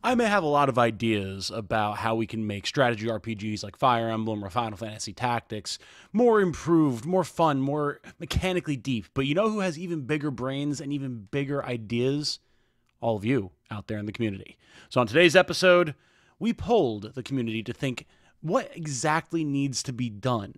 I may have a lot of ideas about how we can make strategy RPGs like Fire Emblem or Final Fantasy Tactics more improved, more fun, more mechanically deep. But you know who has even bigger brains and even bigger ideas? All of you out there in the community. So on today's episode, we polled the community to think what exactly needs to be done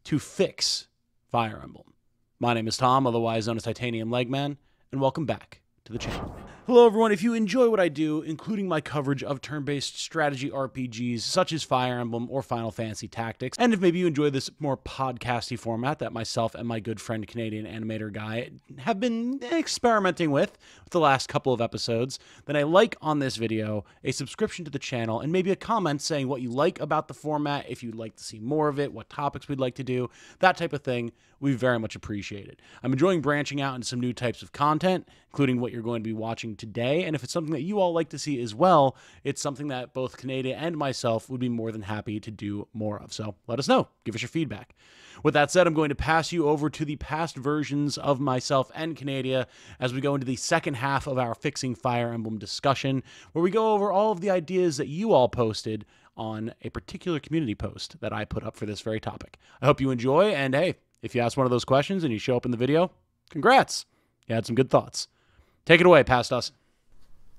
to fix Fire Emblem. My name is Tom, otherwise known as Titanium Legman, and welcome back to the channel. Hello everyone, if you enjoy what I do, including my coverage of turn-based strategy RPGs such as Fire Emblem or Final Fantasy Tactics, and if maybe you enjoy this more podcasty format that myself and my good friend Canadian animator Guy have been experimenting with the last couple of episodes, then I like on this video a subscription to the channel and maybe a comment saying what you like about the format, if you'd like to see more of it, what topics we'd like to do, that type of thing. We very much appreciate it. I'm enjoying branching out into some new types of content, including what you're going to be watching today. And if it's something that you all like to see as well, it's something that both Canada and myself would be more than happy to do more of. So let us know. Give us your feedback. With that said, I'm going to pass you over to the past versions of myself and Canada as we go into the second half of our Fixing Fire Emblem discussion, where we go over all of the ideas that you all posted on a particular community post that I put up for this very topic. I hope you enjoy, and hey, if you ask one of those questions and you show up in the video, congrats. You had some good thoughts. Take it away, past us.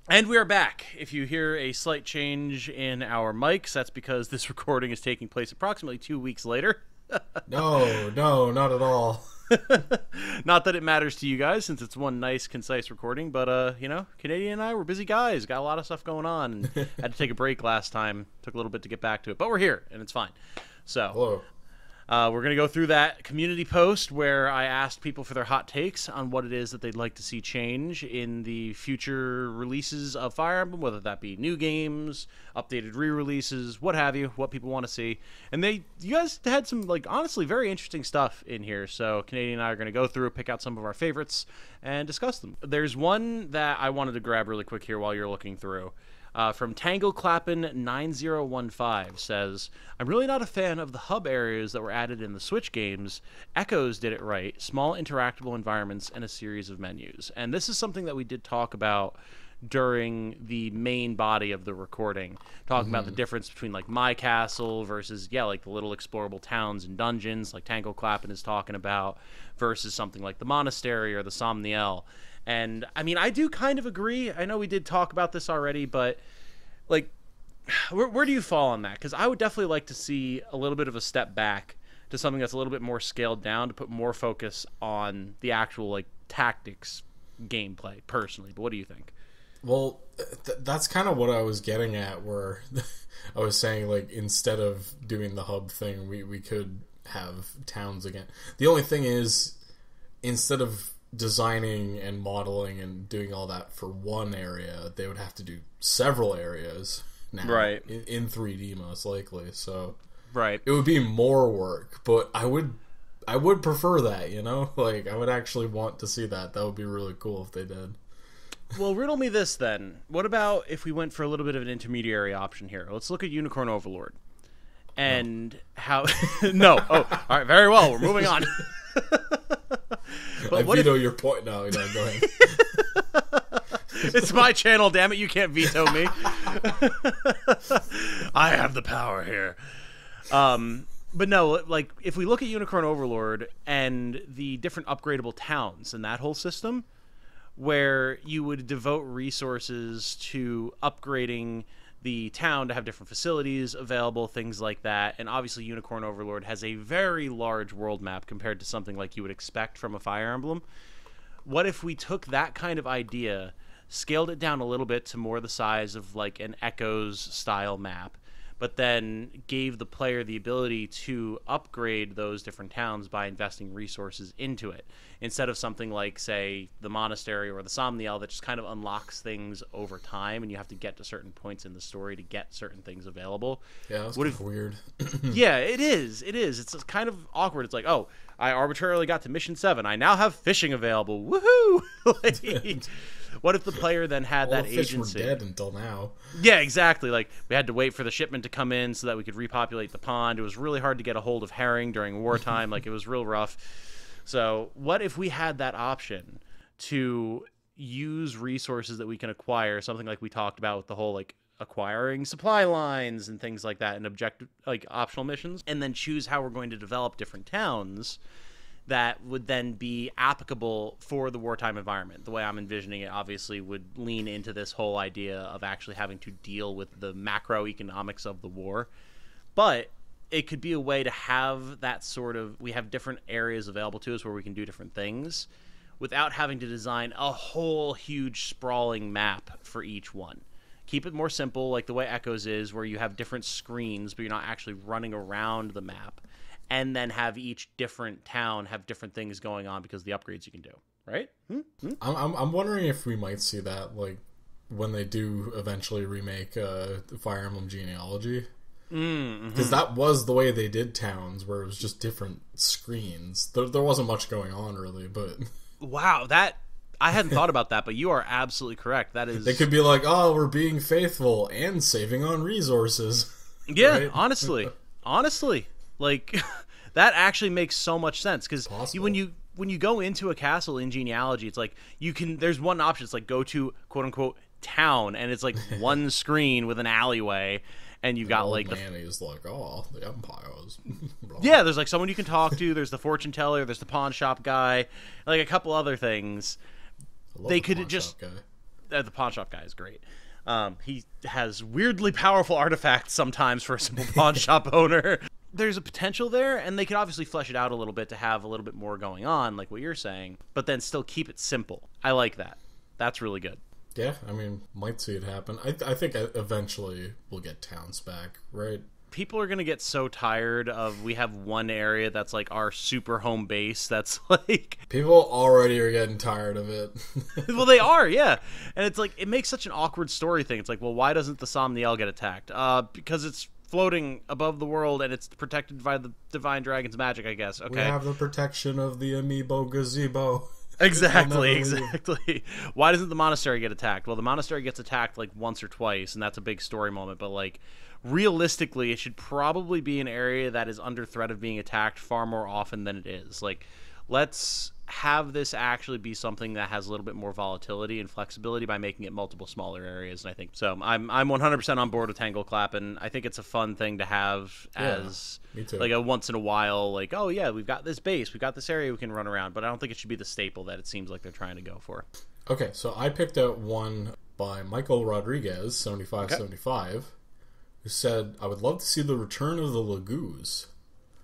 And we are back. If you hear a slight change in our mics, that's because this recording is taking place approximately 2 weeks later. No, not at all. Not that it matters to you guys, since it's one nice, concise recording, but, you know, Canadian and I were busy guys, got a lot of stuff going on, and had to take a break last time. Took a little bit to get back to it, but we're here, and it's fine. So, Hello. We're going to go through that community post where I asked people for their hot takes on what it is that they'd like to see change in the future releases of Fire Emblem, whether that be new games, updated re-releases, what have you, what people want to see. And you guys had some, like, honestly very interesting stuff in here. So Canadian and I are going to go through, pick out some of our favorites, and discuss them. There's one that I wanted to grab really quick here while you're looking through. From Tango Clappin 9015 says, I'm really not a fan of the hub areas that were added in the Switch games. Echoes did it right. Small interactable environments and a series of menus. And this is something that we did talk about during the main body of the recording, talking about the difference between like My Castle versus like the little explorable towns and dungeons like Tango Clappin is talking about versus something like the Monastery or the Somniel. And, I mean, I do kind of agree. I know we did talk about this already, but, like, where do you fall on that? Because I would definitely like to see a little bit of a step back to something that's a little bit more scaled down to put more focus on the actual, like, tactics gameplay, personally. But what do you think? Well, that's kind of what I was getting at, where I was saying, like, instead of doing the hub thing, we could have towns again. The only thing is, instead of designing and modeling and doing all that for one area, they would have to do several areas now, right, in 3D most likely. So right, it would be more work, but I would prefer that, you know, like I would actually want to see that. That would be really cool if they did. Well, riddle me this then. What about if we went for a little bit of an intermediary option here? Let's look at Unicorn Overlord and how no. Oh, all right, very well, we're moving on. I veto your point now. Go ahead. It's my channel, damn it! You can't veto me. I have the power here. But no, like if we look at Unicorn Overlord and the different upgradable towns and that whole system, where you would devote resources to upgrading the town to have different facilities available, things like that. And obviously Unicorn Overlord has a very large world map compared to something like you would expect from a Fire Emblem. What if we took that kind of idea, scaled it down a little bit to more the size of like an Echoes style map, but then gave the player the ability to upgrade those different towns by investing resources into it, instead of something like, say, the Monastery or the Somniel that just kind of unlocks things over time, and you have to get to certain points in the story to get certain things available. Yeah, that's kind of weird. Yeah, it is. It is. It's kind of awkward. It's like, oh, I arbitrarily got to Mission 7. I now have fishing available. Woohoo! Like, what if the player then had all that the fish agency? Were dead until now. Yeah, exactly. Like, we had to wait for the shipment to come in so that we could repopulate the pond. It was really hard to get a hold of herring during wartime. Like, it was real rough. So what if we had that option to use resources that we can acquire, something like we talked about with the whole, like, acquiring supply lines and things like that, and objective, like optional missions, and then choose how we're going to develop different towns that would then be applicable for the wartime environment. The way I'm envisioning it obviously would lean into this whole idea of actually having to deal with the macroeconomics of the war. But it could be a way to have that sort of, we have different areas available to us where we can do different things without having to design a whole huge sprawling map for each one. Keep it more simple, like the way Echoes is, where you have different screens, but you're not actually running around the map. And then have each different town have different things going on because of the upgrades you can do, right? I'm wondering if we might see that, like, when they do eventually remake Fire Emblem Genealogy. Because that was the way they did towns, where it was just different screens. There wasn't much going on, really, but... Wow, I hadn't thought about that, but you are absolutely correct. That is... They could be like, oh, we're being faithful and saving on resources. Yeah, right? Honestly. Like, that actually makes so much sense, because when you go into a castle in Genealogy, it's like, there's one option, it's like, go to, quote-unquote, town, and it's like one screen with an alleyway, and you've got, like... man, he's like, oh, the Empire's... Yeah, there's, like, someone you can talk to, there's the fortune teller, there's the pawn shop guy, like, a couple other things. They could just... The pawn shop guy is great. He has weirdly powerful artifacts sometimes for a simple pawn shop owner. There's a potential there, and they could obviously flesh it out a little bit to have a little bit more going on, like what you're saying, but then still keep it simple. I like that. That's really good. Yeah, I mean, might see it happen. I think eventually we'll get towns back, right? People are going to get so tired of, we have one area that's like our super home base that's like... People already are getting tired of it. Well, they are, yeah. And it's like, it makes such an awkward story thing. It's like, well, why doesn't the Somniel get attacked? Because it's floating above the world and it's protected by the divine dragon's magic, I guess. Okay. We have the protection of the amiibo gazebo. Exactly. Why doesn't the monastery get attacked? Well, the monastery gets attacked like once or twice, and that's a big story moment, but like realistically, it should probably be an area that is under threat of being attacked far more often than it is. Like, let's have this actually be something that has a little bit more volatility and flexibility by making it multiple smaller areas. And I think so. I'm 100% on board with Tangle Clap, and I think it's a fun thing to have as like a once in a while. Like, oh yeah, we've got this base, we've got this area we can run around, but I don't think it should be the staple that it seems like they're trying to go for. Okay, so I picked out one by Michael Rodriguez, 7575, who said, "I would love to see the return of the Lagoos."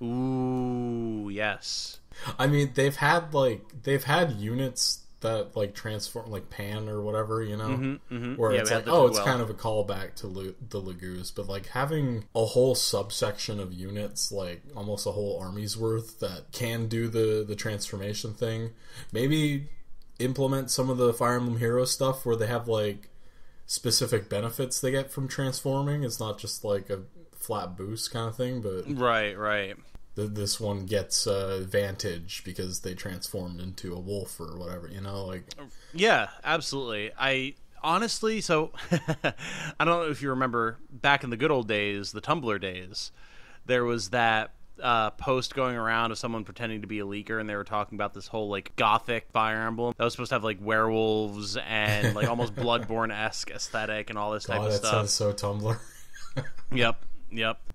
Ooh, yes. I mean, they've had units that like transform, like Pan or whatever, you know, where it's like, oh, it's kind of a callback to the Lagoos, but like having a whole subsection of units, like almost a whole army's worth that can do the transformation thing. Maybe implement some of the Fire Emblem Hero stuff where they have like specific benefits they get from transforming. It's not just like a flat boost kind of thing, but right. This one gets advantage because they transformed into a wolf or whatever, you know, like... Yeah, absolutely. I honestly, so I don't know if you remember back in the good old days, the Tumblr days, there was that post going around of someone pretending to be a leaker, and they were talking about this whole like gothic Fire Emblem that was supposed to have like werewolves and like almost Bloodborne-esque aesthetic and all this type of stuff. That sounds so Tumblr. Yep.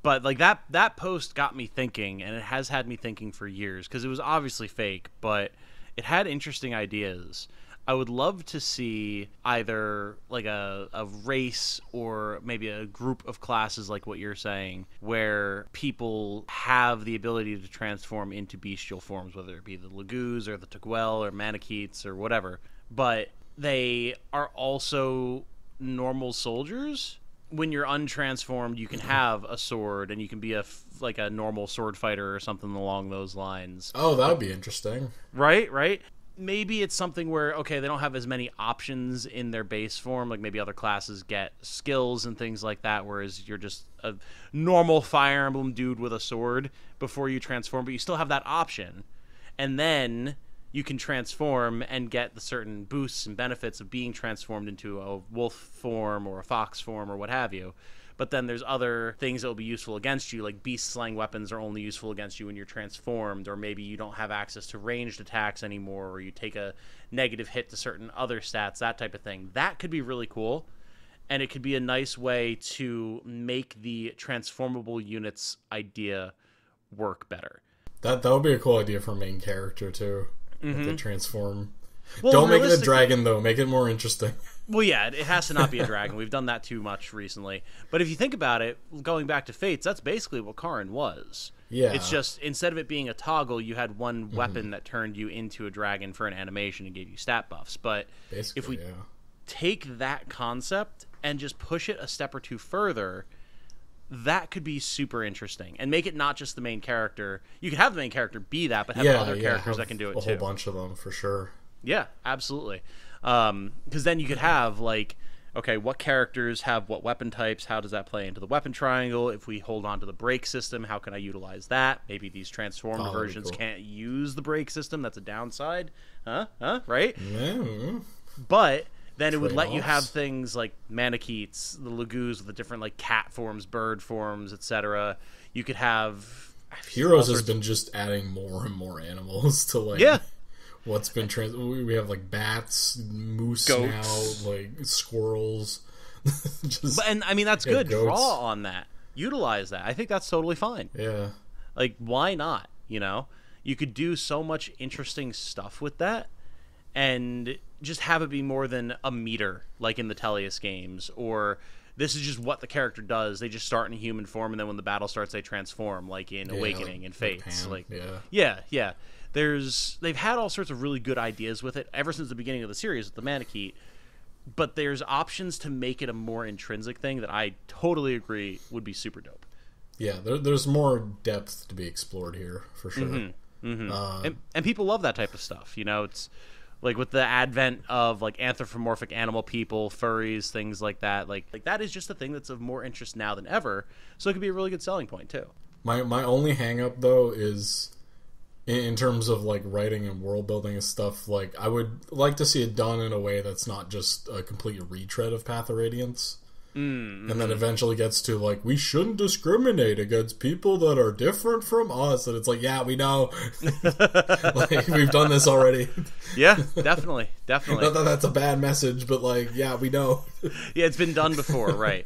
But like that post got me thinking, and it has had me thinking for years, because it was obviously fake, but it had interesting ideas. I would love to see either like a race or maybe a group of classes like what you're saying, where people have the ability to transform into bestial forms, whether it be the Lagoos or the Tukwel or Manikeets or whatever, but they are also normal soldiers. When you're untransformed, you can have a sword, and you can be a normal sword fighter or something along those lines. Oh, that would be interesting. Right? Maybe it's something where, okay, they don't have as many options in their base form. Like maybe other classes get skills and things like that, whereas you're just a normal Fire Emblem dude with a sword before you transform, but you still have that option. And then you can transform and get the certain boosts and benefits of being transformed into a wolf form or a fox form or what have you. But then there's other things that will be useful against you, like beast slaying weapons are only useful against you when you're transformed, or maybe you don't have access to ranged attacks anymore, or you take a negative hit to certain other stats, that type of thing. That could be really cool. and it could be a nice way to make the transformable units idea work better. That would be a cool idea for main character too. If they transform. Well, don't make it a dragon though. Make it more interesting. Well, yeah, it has to not be a dragon. We've done that too much recently. But if you think about it, going back to Fates, that's basically what Karin was. Yeah. It's just, instead of it being a toggle, you had one weapon that turned you into a dragon for an animation and gave you stat buffs. But basically, if we take that concept and just push it a step or two further, that could be super interesting. And make it not just the main character. You could have the main character be that, but have other characters that can do it too. A whole bunch of them, for sure. Yeah, absolutely. Because then you could have, like, okay, what characters have what weapon types? How does that play into the weapon triangle? If we hold on to the break system, how can I utilize that? Maybe these transformed versions can't use the break system. That's a downside. Right? Yeah. But then it would let you have things like Manicheets, the Lagoos with the different, like, cat forms, bird forms, etc. You could have... Heroes has been just adding more and more animals to, like... Yeah. What's been we have like bats, moose goats. now, like squirrels. And I mean that's good. Goats. Draw on that. Utilize that. I think that's totally fine. Yeah. Like why not? You know, you could do so much interesting stuff with that, and just have it be more than a meter, like in the Tellius games, or this is just what the character does. They just start in a human form, and then when the battle starts, they transform, like in Awakening and Fates. Yeah. They've had all sorts of really good ideas with it ever since the beginning of the series with the Manicheet, but there's options to make it a more intrinsic thing that I totally agree would be super dope. Yeah, there's more depth to be explored here, for sure. And people love that type of stuff. You know, it's like with the advent of like anthropomorphic animal people, furries, things like that. Like that is just a thing that's of more interest now than ever, so it could be a really good selling point too. My only hang up though is in terms of like writing and world building and stuff, like I would like to see it done in a way that's not just a complete retread of Path of Radiance. And then eventually gets to like, we shouldn't discriminate against people that are different from us, and it's like, yeah, we know. Like we've done this already. Yeah, definitely. Not that that's a bad message, but like, yeah, we know. Yeah, it's been done before, right?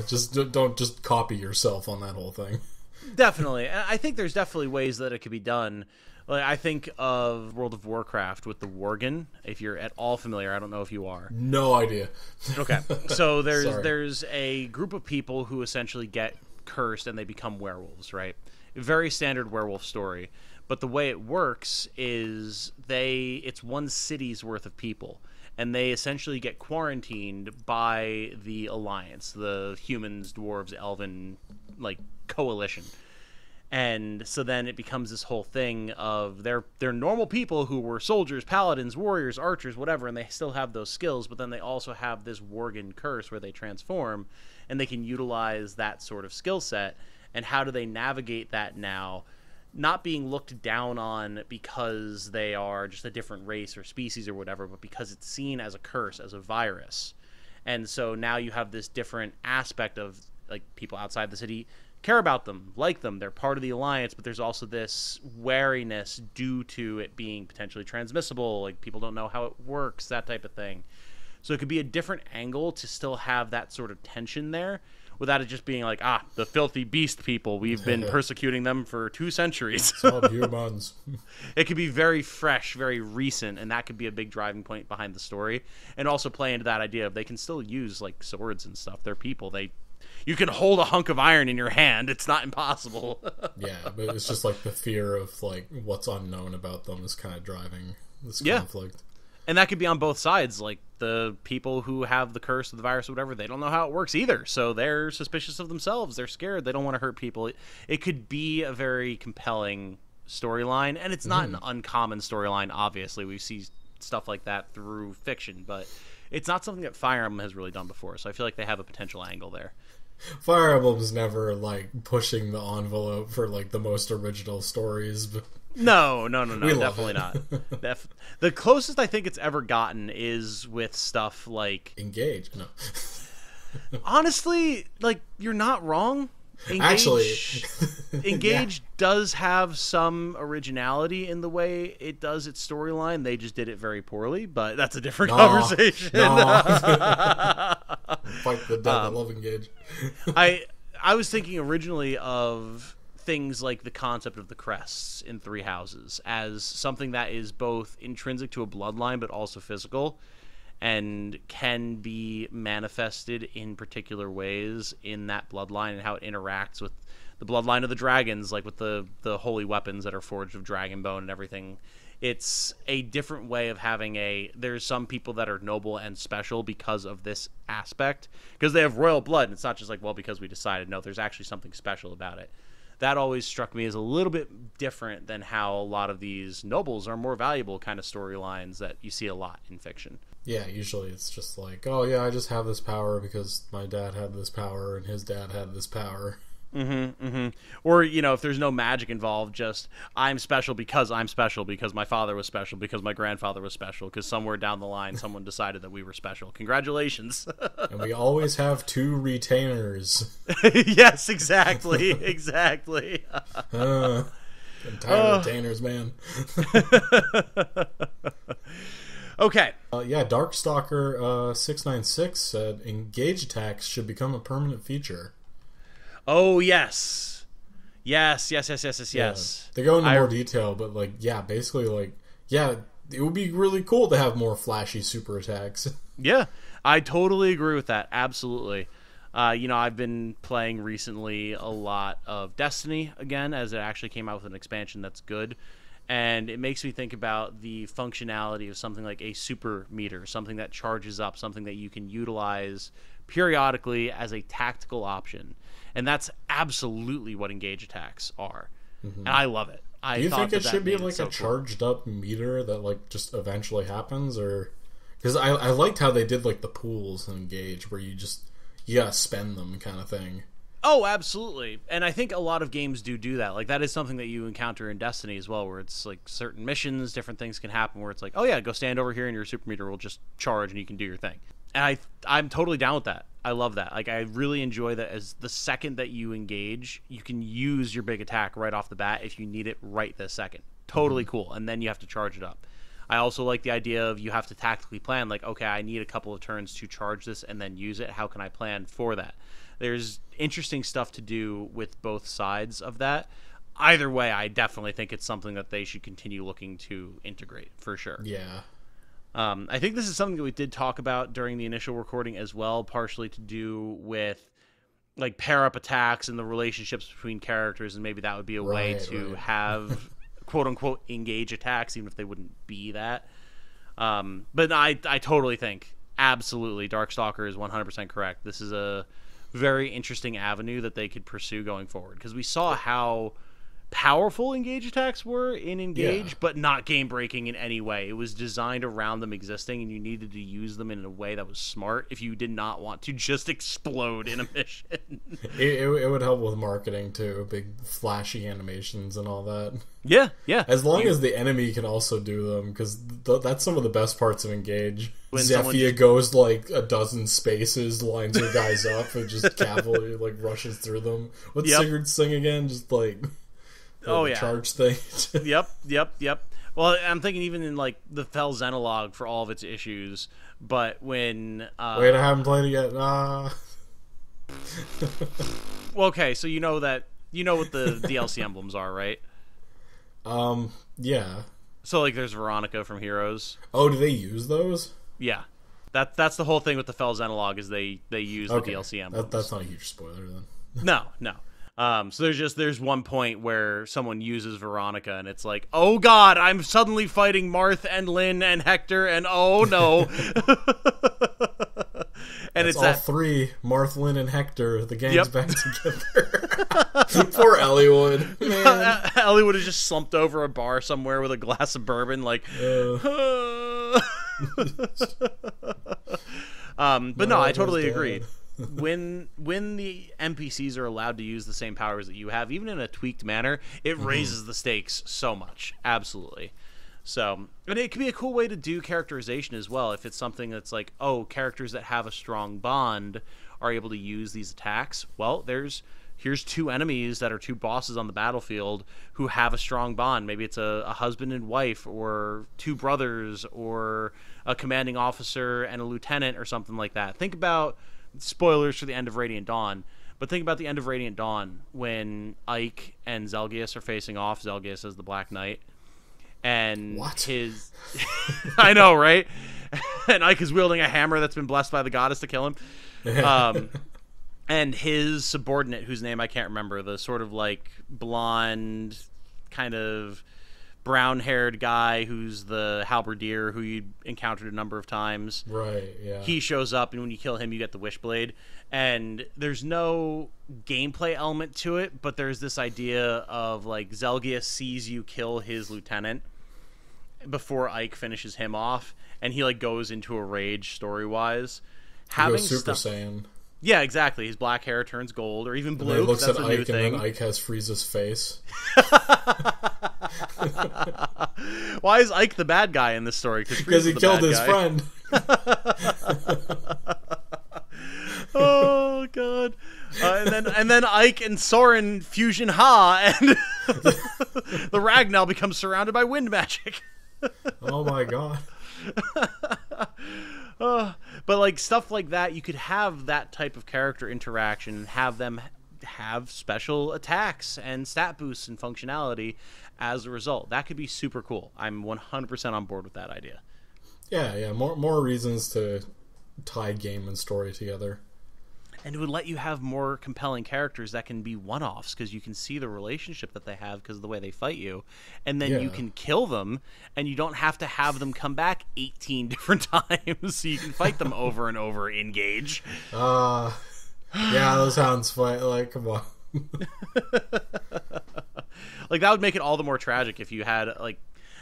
Just don't just copy yourself on that whole thing. Definitely. And I think there's definitely ways that it could be done. Like, I think of World of Warcraft with the Worgen, if you're at all familiar. I don't know if you are. No idea. Okay. So there's a group of people who essentially get cursed and they become werewolves, right? Very standard werewolf story. But the way it works is it's one city's worth of people. And they essentially get quarantined by the Alliance, the humans, dwarves, elven, like, coalition. And so then it becomes this whole thing of they're normal people who were soldiers, paladins, warriors, archers, whatever, and they still have those skills, but then they also have this Worgen curse where they transform, and they can utilize that sort of skill set. And how do they navigate that now? Not being looked down on because they are just a different race or species or whatever, but because it's seen as a curse, as a virus. And so now you have this different aspect of, like, people outside the city care about them, like them, they're part of the Alliance, but there's also this wariness due to it being potentially transmissible, like people don't know how it works, that type of thing. So it could be a different angle to still have that sort of tension there without it just being like, the filthy beast people, we've been persecuting them for 2 centuries. Subhumans. It could be very fresh, very recent, and that could be a big driving point behind the story, and also play into that idea of they can still use like swords and stuff. They're people. You can hold a hunk of iron in your hand. It's not impossible. Yeah, but it's just like the fear of like what's unknown about them is kind of driving this conflict. And that could be on both sides. Like the people who have the curse of the virus or whatever, they don't know how it works either. So they're suspicious of themselves. They're scared. They don't want to hurt people. It could be a very compelling storyline. And it's not an uncommon storyline, obviously. We see stuff like that through fiction. But it's not something that Fire Emblem has really done before. So I feel like they have a potential angle there. Fire Emblem's never like pushing the envelope for like the most original stories, but no, definitely not. The closest I think it's ever gotten is with stuff like Engage. No, honestly, like you're not wrong. Actually, Engage does have some originality in the way it does its storyline. They just did it very poorly, but that's a different conversation. Fight the dead. I love Engage. I was thinking originally of things like the concept of the crests in Three Houses as something that is both intrinsic to a bloodline but also physical, and can be manifested in particular ways in that bloodline and how it interacts with the bloodline of the dragons, like with the holy weapons that are forged of dragon bone and everything. It's a different way of having there's some people that are noble and special because of this aspect, because they have royal blood, and it's not just like, well, because we decided. No, there's actually something special about it. That always struck me as a little bit different than how a lot of these nobles are more valuable kind of storylines that you see a lot in fiction. Yeah, usually it's just like, oh yeah, I just have this power because my dad had this power and his dad had this power. Or, if there's no magic involved, just I'm special because my father was special, because my grandfather was special, because somewhere down the line someone decided that we were special. Congratulations. And we always have 2 retainers. Yes, exactly. Entire retainers, man. Okay. Darkstalker 696 said engage attacks should become a permanent feature. Oh, yes. Yes. Yeah. They go into more detail, but basically, it would be really cool to have more flashy super attacks. Yeah, I totally agree with that. Absolutely. I've been playing recently a lot of Destiny again, as it actually came out with an expansion that's good. And it makes me think about the functionality of something like a super meter, something that charges up, something that you can utilize periodically as a tactical option. And that's absolutely what engage attacks are. Mm-hmm. And I love it. Do you think it should be like a charged up meter that just eventually happens? Or because I liked how they did the pools in engage, where you gotta spend them kind of thing. Oh, absolutely. And I think a lot of games do that. That is something that you encounter in Destiny as well, where it's certain missions, different things can happen where it's oh yeah, go stand over here and your super meter will just charge and you can do your thing. And I'm totally down with that. I love that. I really enjoy that. As the second that you engage, you can use your big attack right off the bat if you need it right this second. Totally cool. And then you have to charge it up. I also like the idea of you have to tactically plan, okay, I need a couple of turns to charge this and then use it. How can I plan for that? There's interesting stuff to do with both sides of that. Either way, I definitely think it's something that they should continue looking to integrate, for sure. Yeah. I think this is something that we did talk about during the initial recording as well, partially to do with pair up attacks and the relationships between characters, and maybe that would be a way to have quote unquote engage attacks, even if they wouldn't be that. But I totally think absolutely Darkstalker is 100% correct. This is a very interesting avenue that they could pursue going forward, because we saw how powerful engage attacks were in engage, but not game breaking in any way. It was designed around them existing, and you needed to use them in a way that was smart if you did not want to just explode in a mission. It would help with marketing too, big flashy animations and all that. Yeah As long as the enemy can also do them, because that's some of the best parts of engage. When Zephyr goes a dozen spaces, lines her guys up, and just cavalry rushes through them. What's Sigurd's thing again? Just charge thing. Yep. Well, I'm thinking even in the Fell Xenologue for all of its issues, but when wait, I haven't played it yet. Well, okay, so you know what the DLC emblems are, right? Yeah. So there's Veronica from Heroes. Oh, do they use those? Yeah. That's the whole thing with the Fell Xenologue, is they use the DLC emblems. That's not a huge spoiler then. No. So there's one point where someone uses Veronica, and it's oh god, I'm suddenly fighting Marth and Lynn and Hector, and oh no. And it's all three, Marth, Lynn, and Hector. The gang's back together. Poor Ellie Wood. Man. Ellie Wood has just slumped over a bar somewhere with a glass of bourbon, but no, I totally agree. When the NPCs are allowed to use the same powers that you have, even in a tweaked manner, it raises the stakes so much. Absolutely. So, and it can be a cool way to do characterization as well. If it's something that's characters that have a strong bond are able to use these attacks. Well, there's here's two enemies that are two bosses on the battlefield who have a strong bond. Maybe it's a husband and wife, or two brothers, or a commanding officer and a lieutenant, or something like that. Think about, spoilers for the end of Radiant Dawn, but think about the end of Radiant Dawn when Ike and Zelgius are facing off. Zelgius is the Black Knight. And his... I know, right? And Ike is wielding a hammer that's been blessed by the goddess to kill him. And his subordinate, whose name I can't remember, the sort of like blonde, kind of brown-haired guy who's the halberdier who you encountered a number of times. Right, yeah. He shows up, and when you kill him, you get the Wishblade. And there's no gameplay element to it, but there's this idea of, like, Zelgius sees you kill his lieutenant before Ike finishes him off, and he, like, goes into a rage story-wise. He goes Super Saiyan. Yeah, exactly. His black hair turns gold, or even blue. And he looks that's at a Ike, new thing. and then Ike has Frieza's face. Why is Ike the bad guy in this story? Because he killed his friend. Oh god! And then Ike and Soren fusion Ha, and the Ragnar becomes surrounded by wind magic. Oh my god! But like stuff like that, you could have that type of character interaction and have them have special attacks and stat boosts and functionality as a result. That could be super cool. I'm 100% on board with that idea. Yeah. More reasons to tie game and story together. And it would let you have more compelling characters that can be one-offs, because you can see the relationship that they have because of the way they fight you. And then you can kill them, and you don't have to have them come back 18 different times, so you can fight them over and over in-gauge. Yeah, those hounds fight, like, come on. Like, that would make it all the more tragic if you had, like,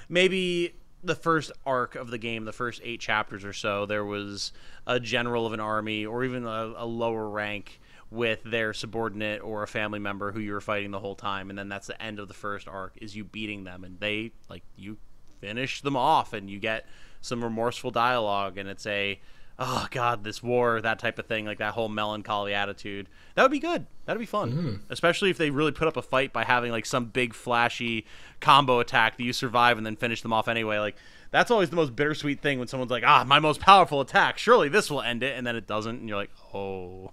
maybe the first arc of the game, the first 8 chapters or so, there was a general of an army, or even a lower rank, with their subordinate or a family member who you were fighting the whole time, and then that's the end of the first arc, is you beating them, and they, like, you finish them off, and you get some remorseful dialogue, and it's a, oh god, this war, that type of thing, like that whole melancholy attitude. That would be good. That'd be fun. Especially if they really put up a fight by having like some big flashy combo attack that you survive and then finish them off anyway. Like, that's always the most bittersweet thing, when someone's like, my most powerful attack, surely this will end it, and then it doesn't, and you're like, oh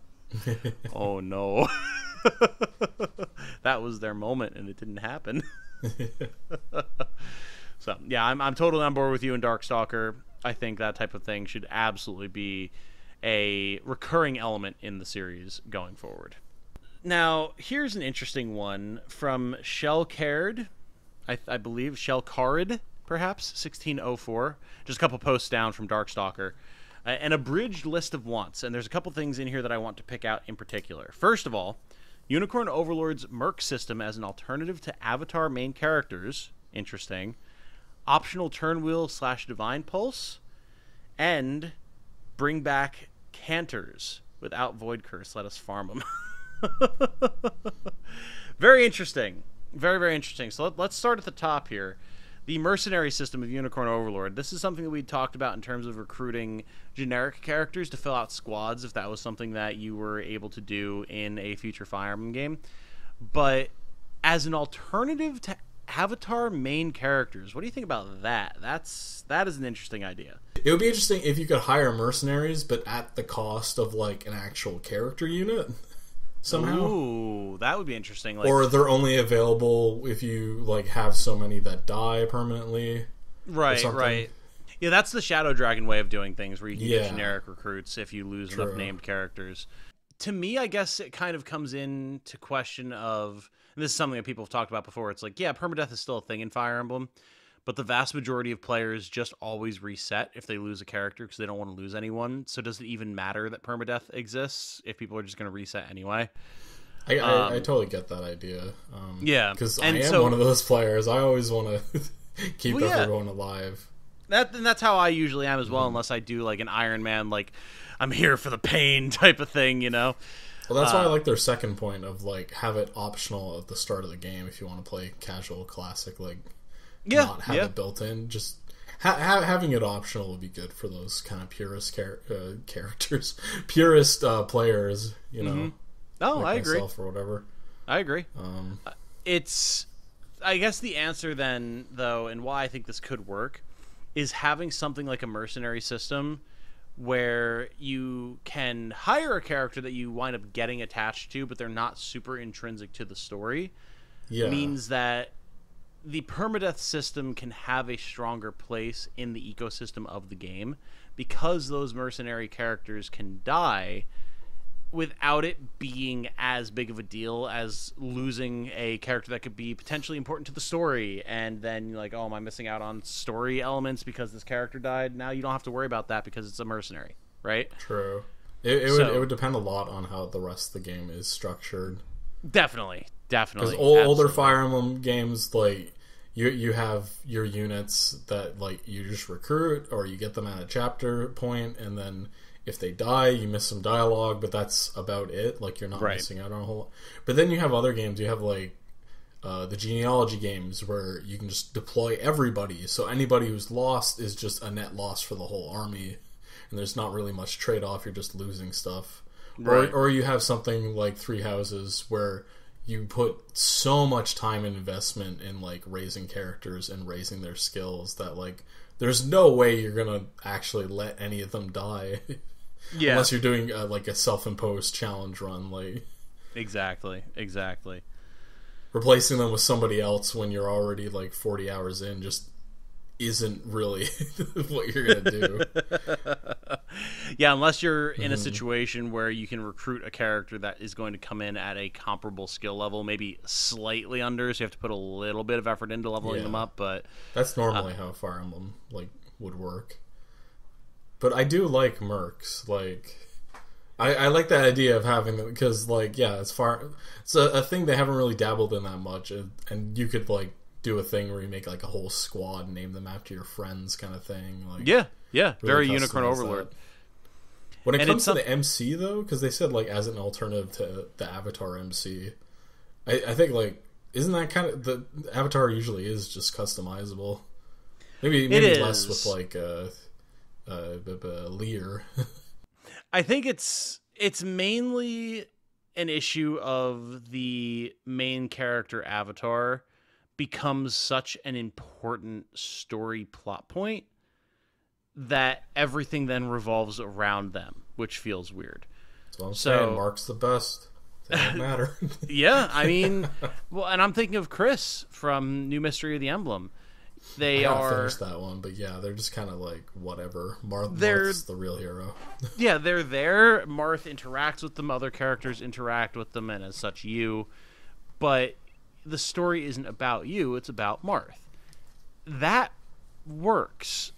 no. That was their moment and it didn't happen. So yeah, I'm totally on board with you in Darkstalker. I think that type of thing should absolutely be a recurring element in the series going forward. Now, here's an interesting one from Shellcared, I believe, Shellcarid, perhaps, 1604. Just a couple posts down from Darkstalker. An abridged list of wants, and there's a couple things in here that I want to pick out in particular. First of all, Unicorn Overlord's Merc system as an alternative to Avatar main characters. Interesting. Optional turn wheel / divine pulse, and bring back canters without void curse. Let us farm them. Very interesting. Very, very interesting. So let's start at the top here. The mercenary system of Unicorn Overlord. This is something that we talked about in terms of recruiting generic characters to fill out squads, if that was something that you were able to do in a future Fire Emblem game. But as an alternative to Avatar main characters, what do you think about that? That is an interesting idea. It would be interesting if you could hire mercenaries, but at the cost of like an actual character unit somehow. Ooh, that would be interesting. Like, or they're only available if you like have so many that die permanently. Right. Yeah, that's the Shadow Dragon way of doing things, where you can get generic recruits if you lose enough named characters. To me, I guess it kind of comes into question of, and this is something that people have talked about before, it's like, yeah, permadeath is still a thing in Fire Emblem, but the vast majority of players just always reset if they lose a character because they don't want to lose anyone. So does it even matter that permadeath exists if people are just going to reset anyway? I totally get that idea. Yeah. Because I am one of those players. I always want to keep everyone alive. That's how I usually am as well, unless I do like an Iron Man, like, I'm here for the pain type of thing, you know? Well, that's why I like their second point of, like, have it optional at the start of the game if you want to play casual classic, like, not have it built in. Just having it optional would be good for those kind of purist characters, purist players, you know. Oh, like I agree. Or whatever. I agree. It's, I guess the answer then, though, and why I think this could work, is having something like a mercenary system where you can hire a character that you wind up getting attached to, but they're not super intrinsic to the story. Yeah. Means that the permadeath system can have a stronger place in the ecosystem of the game because those mercenary characters can die without it being as big of a deal as losing a character that could be potentially important to the story, and then you're like, oh, am I missing out on story elements because this character died? Now you don't have to worry about that because it's a mercenary, right? True. It would depend a lot on how the rest of the game is structured. Definitely. Because older Fire Emblem games, like, you have your units that, like, you just recruit, or you get them at a chapter point, and then if they die, you miss some dialogue, but that's about it. Like, you're not missing out on a whole lot. But then you have other games. You have, like, the genealogy games where you can just deploy everybody. So anybody who's lost is just a net loss for the whole army. And there's not really much trade-off. You're just losing stuff. Right. Or you have something like Three Houses where you put so much time and investment in, like, raising characters and raising their skills that, like, there's no way you're going to actually let any of them die. Yeah. Unless you're doing like a self-imposed challenge run, like exactly. Replacing them with somebody else when you're already like 40 hours in just isn't really what you're gonna do. Yeah, unless you're in a situation where you can recruit a character that is going to come in at a comparable skill level, maybe slightly under, so you have to put a little bit of effort into leveling them up. But that's normally how Fire Emblem like would work. But I do like mercs. Like, I like that idea of having them because, like, yeah, it's a thing they haven't really dabbled in that much, and you could like do a thing where you make like a whole squad and name them after your friends, kind of thing. Like, yeah, really very Unicorn Overlord. That. When it comes to the MC though, because they said like as an alternative to the Avatar MC, I think like isn't that kind of the Avatar usually is just customizable. Maybe less with like Lear. I think it's mainly an issue of the main character Avatar becomes such an important story plot point that everything then revolves around them, which feels weird. That's what I'm saying. Mark's the best. It doesn't matter. Yeah, I mean, well, and I'm thinking of Chris from New Mystery of the Emblem. I gotta finish that one, but yeah, they're just kind of like whatever. Marth's the real hero. Yeah, they're there. Marth interacts with them. Other characters interact with them, and as such, you. But the story isn't about you. It's about Marth. That works.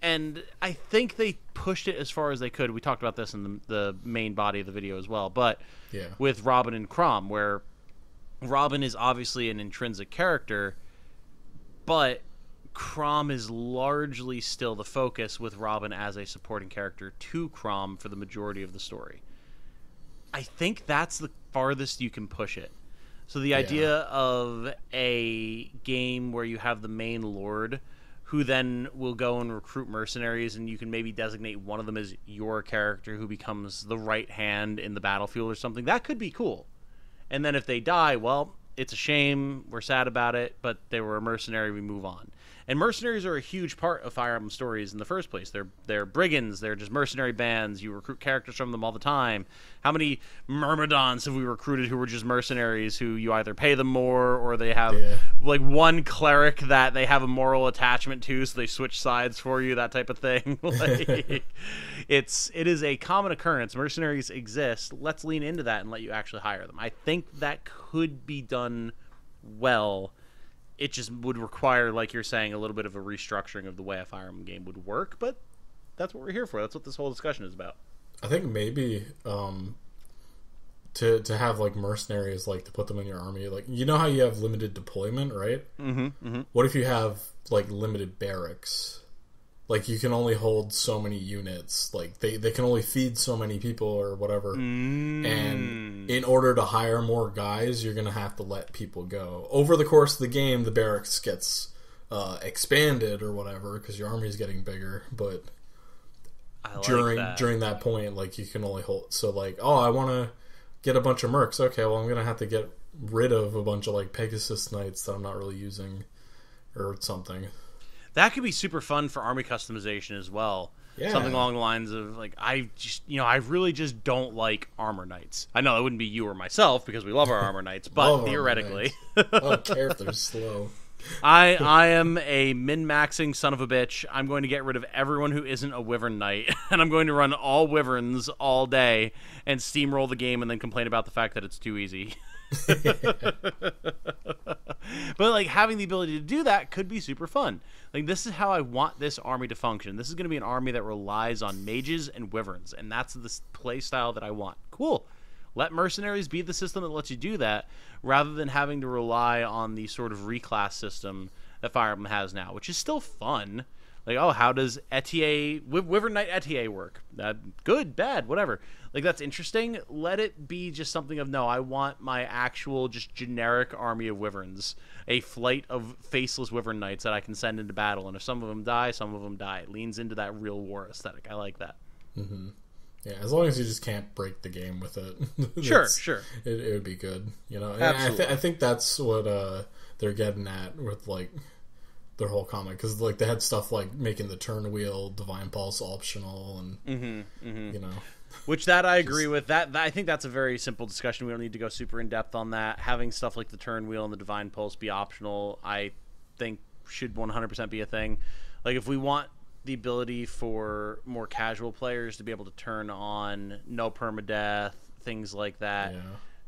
And I think they pushed it as far as they could. We talked about this in the main body of the video as well. But with Robin and Chrom, where Robin is obviously an intrinsic character, but Chrom is largely still the focus, with Robin as a supporting character to Chrom for the majority of the story. I think that's the farthest you can push it. So the idea of a game where you have the main lord who then will go and recruit mercenaries, and you can maybe designate one of them as your character who becomes the right hand in the battlefield or something, that could be cool. And then if they die, well, it's a shame, we're sad about it, but they were a mercenary, we move on. And mercenaries are a huge part of Fire Emblem stories in the first place. They're brigands, they're just mercenary bands, you recruit characters from them all the time. How many Myrmidons have we recruited who were just mercenaries who you either pay them more or they have like one cleric that they have a moral attachment to, so they switch sides for you, that type of thing. Like, it is a common occurrence. Mercenaries exist. Let's lean into that and let you actually hire them. I think that could be done well. It just would require, like you're saying, a little bit of a restructuring of the way a Fire Emblem game would work, but that's what we're here for. That's what this whole discussion is about. I think maybe to have like mercenaries, like to put them in your army, like you know how you have limited deployment, right? What if you have like limited barracks? Like you can only hold so many units, like they can only feed so many people or whatever. And in order to hire more guys, you're gonna have to let people go. Over the course of the game, the barracks gets expanded or whatever because your army is getting bigger, but during that point, like you can only hold. So like, oh, I want to get a bunch of mercs. Okay, well, I'm gonna have to get rid of a bunch of like Pegasus Knights that I'm not really using, or something. That could be super fun for army customization as well. Yeah. Something along the lines of like, I really just don't like armor knights. I know it wouldn't be you or myself because we love our armor knights, but theoretically, I don't care if they're slow. I am a min-maxing son of a bitch. I'm going to get rid of everyone who isn't a Wyvern Knight, and I'm going to run all Wyverns all day and steamroll the game and then complain about the fact that it's too easy. But like having the ability to do that could be super fun. Like this is how I want this army to function. This is going to be an army that relies on mages and wyverns, and that's the play style that I want. Cool. Let mercenaries be the system that lets you do that, rather than having to rely on the sort of reclass system that Fire Emblem has now, which is still fun. Like, oh, how does Wyvern Knight Etier work? Good, bad, whatever. Like, that's interesting. Let it be just something of, no, I want my actual, just generic army of wyverns. A flight of faceless Wyvern Knights that I can send into battle. And if some of them die, some of them die. It leans into that real war aesthetic. I like that. Mm-hmm. Yeah, as long as you just can't break the game with it. Sure. It would be good. You know, Absolutely. I think that's what they're getting at with, like, their whole comic, because like they had stuff like making the turn wheel divine pulse optional, and you know, which that I agree with. That I think that's a very simple discussion. We don't need to go super in depth on that. Having stuff like the turn wheel and the divine pulse be optional, I think should 100% be a thing. Like if we want the ability for more casual players to be able to turn on no permadeath, things like that. Yeah.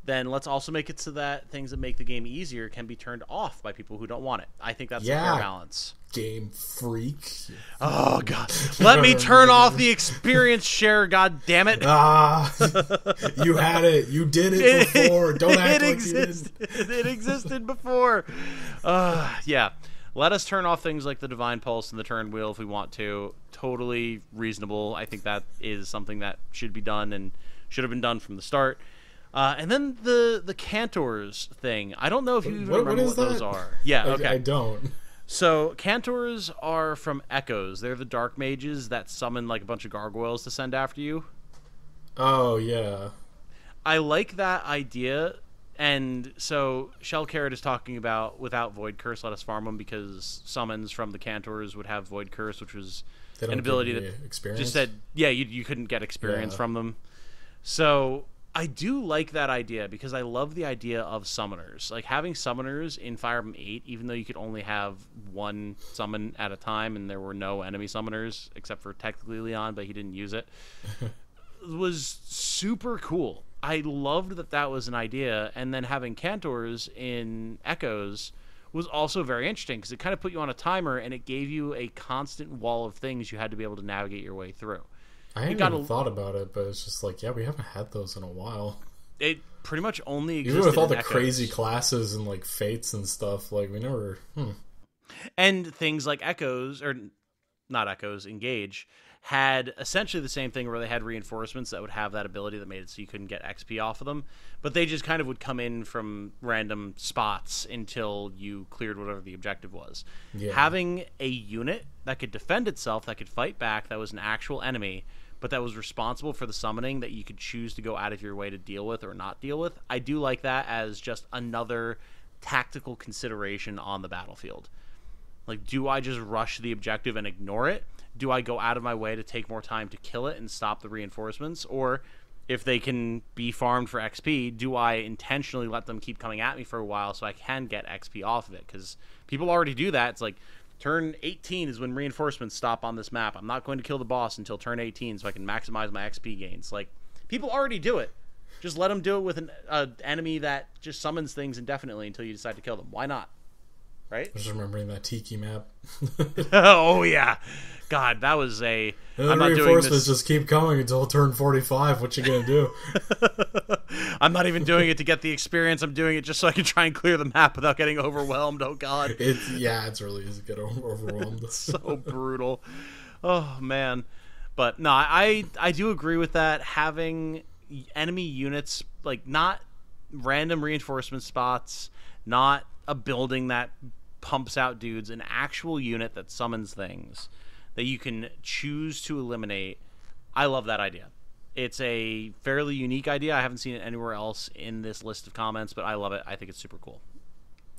Then let's also make it so that things that make the game easier can be turned off by people who don't want it. I think that's a fair balance. Game freak. Oh, God. Let me turn off the experience share, God damn it. You had it. You did it before. Don't act like you didn't. It existed before. Yeah. Let us turn off things like the Divine Pulse and the Turn Wheel if we want to. Totally reasonable. I think that is something that should be done and should have been done from the start. And then the Cantors thing. I don't know if you even remember what those are. Yeah, okay. I don't. So Cantors are from Echoes. They're the dark mages that summon like a bunch of gargoyles to send after you. Oh, yeah. I like that idea. And so Shell Carrot is talking about without Void Curse, let us farm them, because summons from the Cantors would have Void Curse, which was an ability that experience? Just said, yeah, you couldn't get experience from them. So I do like that idea because I love the idea of summoners. Like having summoners in Fire Emblem 8, even though you could only have one summon at a time and there were no enemy summoners except for technically Leon, but he didn't use it, was super cool. I loved that was an idea, and then having Cantors in Echoes was also very interesting because it kind of put you on a timer and it gave you a constant wall of things you had to be able to navigate your way through. I hadn't even thought about it, but it's just like, yeah, we haven't had those in a while. It pretty much only existed even with all the Echoes. crazy classes and like fates and stuff, like we never. And things like Echoes, or not Echoes, Engage, had essentially the same thing where they had reinforcements that would have that ability that made it so you couldn't get XP off of them, but they just kind of would come in from random spots until you cleared whatever the objective was. Yeah. Having a unit that could defend itself, that could fight back, that was an actual enemy, but that was responsible for the summoning that you could choose to go out of your way to deal with or not deal with, I do like that as just another tactical consideration on the battlefield. Like, do I just rush the objective and ignore it? Do I go out of my way to take more time to kill it and stop the reinforcements? Or if they can be farmed for XP, do I intentionally let them keep coming at me for a while so I can get XP off of it? Because people already do that. It's like, turn 18 is when reinforcements stop on this map. I'm not going to kill the boss until turn 18 so I can maximize my XP gains. Like, people already do it. Just let them do it with an enemy that just summons things indefinitely until you decide to kill them. Why not? Right? I was just remembering that Tiki map. Oh, yeah. God, that was a... And the reinforcements just keep coming until turn 45. What you gonna do? I'm not even doing it to get the experience. I'm doing it just so I can try and clear the map without getting overwhelmed. Oh, God. It's really easy to get overwhelmed. So brutal. Oh, man. But, no, I do agree with that. Having enemy units, like, not random reinforcement spots, not a building that pumps out dudes, an actual unit that summons things that you can choose to eliminate. I love that idea. It's a fairly unique idea. I haven't seen it anywhere else in this list of comments, but I love it. I think it's super cool.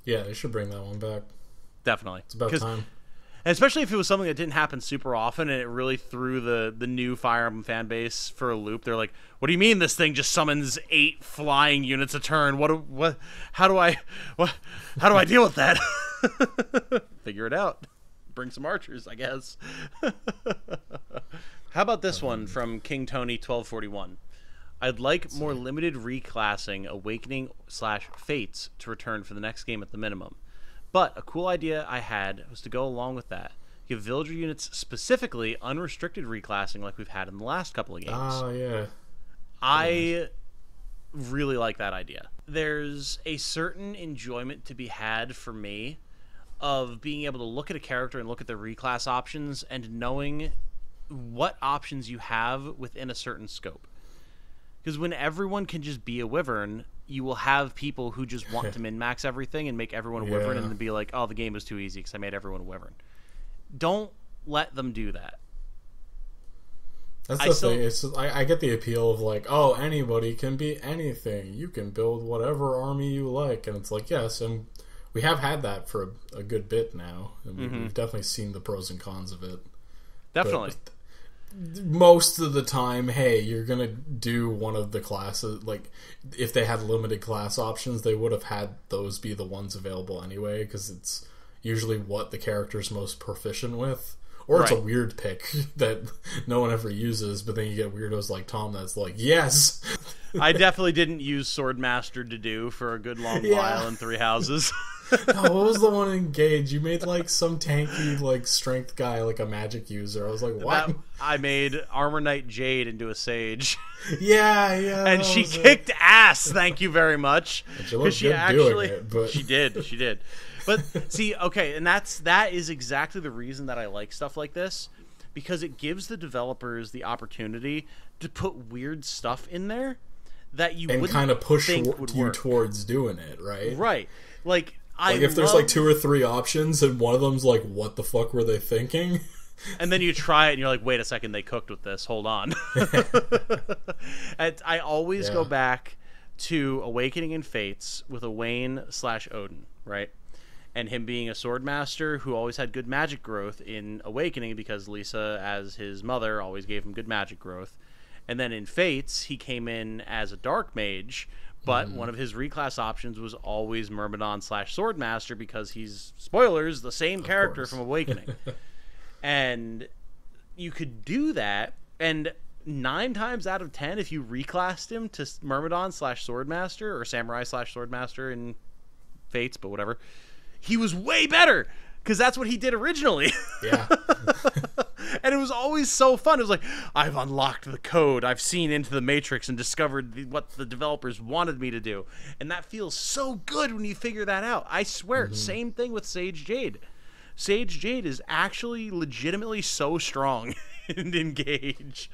Yeah, they should bring that one back. Definitely. It's about time. And especially if it was something that didn't happen super often and it really threw the new Fire Emblem fan base for a loop. They're like, what do you mean this thing just summons 8 flying units a turn? How do I deal with that? Figure it out. Bring some archers, I guess. How about this one from King Tony 1241? I'd like more limited reclassing Awakening/Fates to return for the next game at the minimum. But a cool idea I had was to go along with that. Give villager units specifically unrestricted reclassing like we've had in the last couple of games. Oh, yeah. I really like that idea. There's a certain enjoyment to be had for me of being able to look at a character and look at the reclass options and knowing what options you have within a certain scope. Because when everyone can just be a wyvern, you will have people who just want to min-max everything and make everyone a wyvern and then be like, oh, the game was too easy because I made everyone a wyvern. Don't let them do that. That's the thing. I get the appeal of like, oh, anybody can be anything. You can build whatever army you like. And it's like, yes, and we have had that for a good bit now. And we've definitely seen the pros and cons of it. Definitely. But most of the time, hey, you're gonna do one of the classes. Like, if they had limited class options, they would have had those be the ones available anyway, because it's usually what the character's most proficient with. Or it's a weird pick that no one ever uses, but then you get weirdos like Tom that's like, yes! I definitely didn't use Swordmaster to do for a good long while in Three Houses. No, what was the one in Gage? You made like some tanky like strength guy, like a magic user. I was like, what? I made Armor Knight Jade into a sage. Yeah. And she kicked ass, thank you very much. She looked good doing it, but... She did. But see, okay, and that is exactly the reason that I like stuff like this, because it gives the developers the opportunity to put weird stuff in there that you wouldn't kind of push think would you work. Towards doing it, right? Right. Like if there's like 2 or 3 options and one of them's like, what the fuck were they thinking? And then you try it and you're like, wait a second, they cooked with this. Hold on. I always go back to Awakening and Fates with Owain/Odin, right? And him being a sword master who always had good magic growth in Awakening because Lisa, as his mother, always gave him good magic growth. And then in Fates, he came in as a dark mage, but one of his reclass options was always Myrmidon/Swordmaster because he's, spoilers, the same character from Awakening. And you could do that, and 9 times out of 10, if you reclassed him to Myrmidon/Swordmaster or Samurai/Swordmaster in Fates, but whatever, he was way better because that's what he did originally. Yeah. And it was always so fun. It was like, I've unlocked the code. I've seen into the Matrix and discovered what the developers wanted me to do. And that feels so good when you figure that out. I swear, same thing with Sage Jade. Sage Jade is actually legitimately so strong in Engage.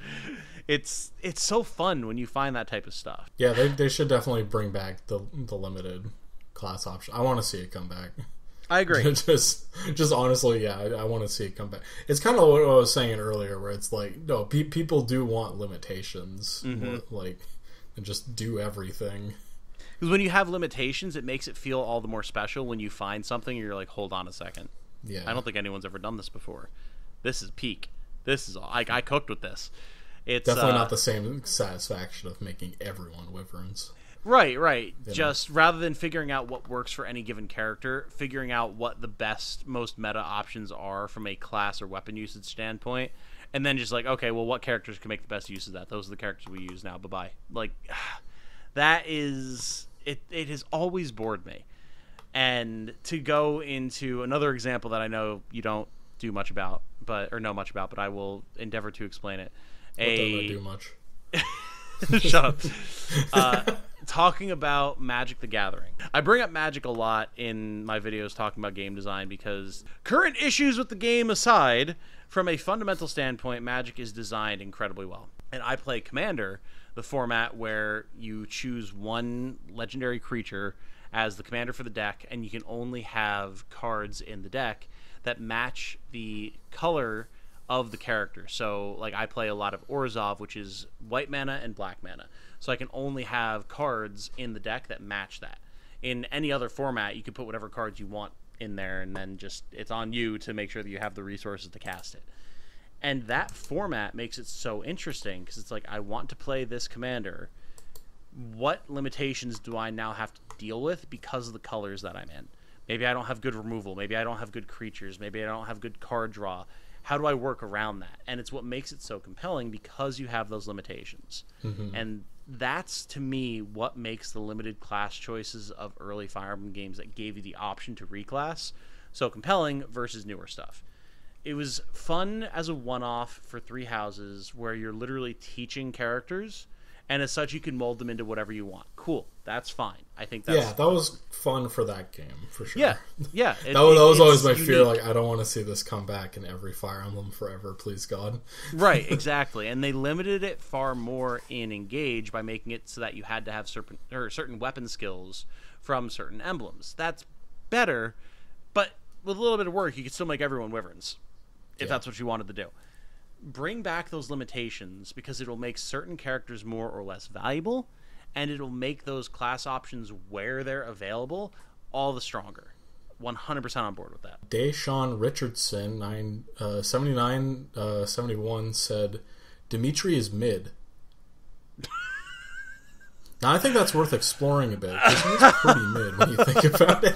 It's so fun when you find that type of stuff. Yeah, they should definitely bring back the limited class option. I want to see it come back. I agree. just honestly, yeah, I want to see it come back. It's kind of what I was saying earlier, where it's like, no, people do want limitations, like, and just do everything. Because when you have limitations, it makes it feel all the more special when you find something and you're like, hold on a second. Yeah, I don't think anyone's ever done this before. This is peak. This is I cooked with this. It's definitely not the same satisfaction of making everyone wyverns. Right. Just rather than figuring out what works for any given character, figuring out what the best, most meta options are from a class or weapon usage standpoint, and then just like, okay, well, what characters can make the best use of that? Those are the characters we use now. Bye-bye. Like, that is... It has always bored me. And to go into another example that I know you don't do much about, or know much about, but I will endeavor to explain it. Don't I do much? Shut up. Talking about Magic the Gathering. I bring up Magic a lot in my videos talking about game design because current issues with the game aside, from a fundamental standpoint, Magic is designed incredibly well. And I play Commander, the format where you choose one legendary creature as the commander for the deck, and you can only have cards in the deck that match the color of the character. So, like, I play a lot of Orzhov, which is white mana and black mana. So I can only have cards in the deck that match that. In any other format, you can put whatever cards you want in there, and then just it's on you to make sure that you have the resources to cast it. And that format makes it so interesting, because it's like, I want to play this commander. What limitations do I now have to deal with because of the colors that I'm in? Maybe I don't have good removal. Maybe I don't have good creatures. Maybe I don't have good card draw. How do I work around that? And it's what makes it so compelling, because you have those limitations. Mm-hmm. And that's, to me, what makes the limited class choices of early Fire Emblem games that gave you the option to reclass so compelling versus newer stuff. It was fun as a one-off for Three Houses, where you're literally teaching characters, and as such, you can mold them into whatever you want. Cool. That's fine. I think that's... Yeah, that was fun for that game, for sure. Yeah. That was always my fear. Like, I don't want to see this come back in every Fire Emblem forever, please God. Right, exactly. And they limited it far more in Engage by making it so that you had to have certain weapon skills from certain emblems. That's better, but with a little bit of work, you could still make everyone Wyverns, if that's what you wanted to do. Bring back those limitations, because it'll make certain characters more or less valuable, and it'll make those class options where they're available all the stronger. 100% on board with that. Deshaun Richardson, 7971, said, Dimitri is mid. Now, I think that's worth exploring a bit, because he's pretty mid when you think about it.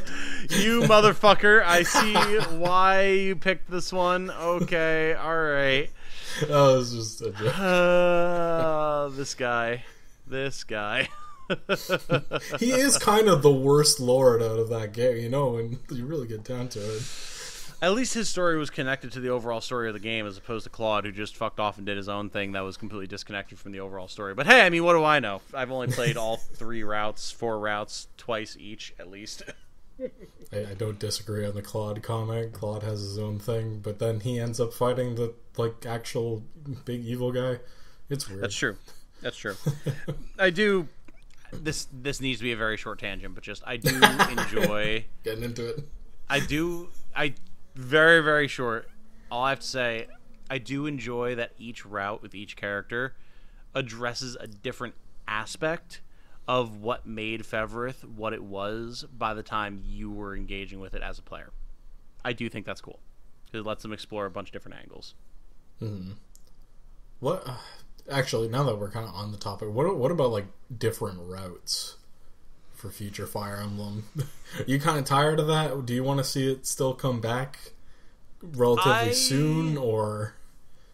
You motherfucker, I see why you picked this one. Okay, alright. Oh, it was just a joke. This guy. He is kind of the worst lord out of that game, you know, when you really get down to it. At least his story was connected to the overall story of the game, as opposed to Claude, who just fucked off and did his own thing that was completely disconnected from the overall story. But hey, I mean, what do I know? I've only played all 4 routes, twice each, at least. I don't disagree on the Claude comment. Claude has his own thing, but then he ends up fighting the actual big evil guy. It's weird. That's true. I do. This needs to be a very short tangent, but just I do enjoy getting into it. Very, very short. All I have to say, I do enjoy that each route with each character addresses a different aspect of what made Fevrith what it was by the time you were engaging with it as a player. I do think that's cool. It lets them explore a bunch of different angles. Mm-hmm. What? Actually, now that we're kind of on the topic, what about like different routes for future Fire Emblem? Are you kind of tired of that? Do you want to see it still come back relatively soon, or?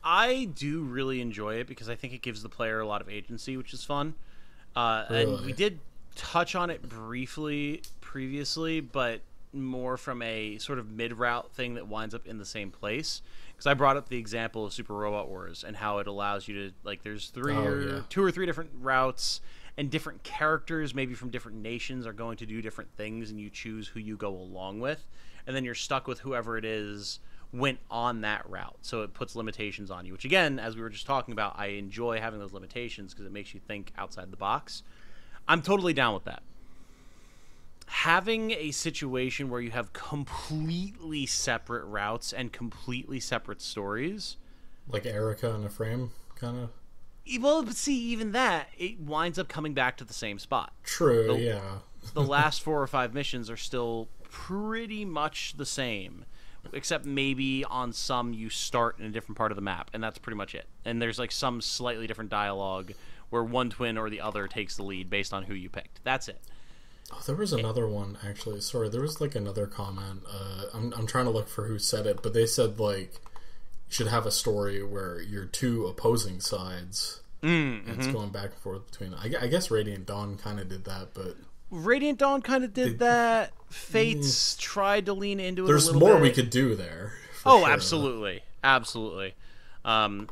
I do really enjoy it, because I think it gives the player a lot of agency, which is fun. Really? And we did touch on it briefly previously, but more from a sort of mid-route thing that winds up in the same place. Because I brought up the example of Super Robot Wars and how it allows you to, like, there's 2 or 3 different routes, and different characters, maybe from different nations, are going to do different things, and you choose who you go along with, and then you're stuck with whoever it is went on that route. So it puts limitations on you, which, again, as we were just talking about, I enjoy having those limitations because it makes you think outside the box. I'm totally down with that. Having a situation where you have completely separate routes and completely separate stories, like Erica in a frame, kind of. Well, but see, even that, it winds up coming back to the same spot. True, yeah. The last 4 or 5 missions are still pretty much the same, except maybe on some you start in a different part of the map, and that's pretty much it. And there's like some slightly different dialogue where one twin or the other takes the lead based on who you picked. That's it. Oh, there was another one, actually. Sorry, there was like another comment. I'm trying to look for who said it, but they said like you should have a story where you're 2 opposing sides, and it's going back and forth between. I guess Radiant Dawn kind of did that, but Radiant Dawn kind of did that. Fates tried to lean into it. There's a little more bit. We could do there. Oh, sure. Absolutely.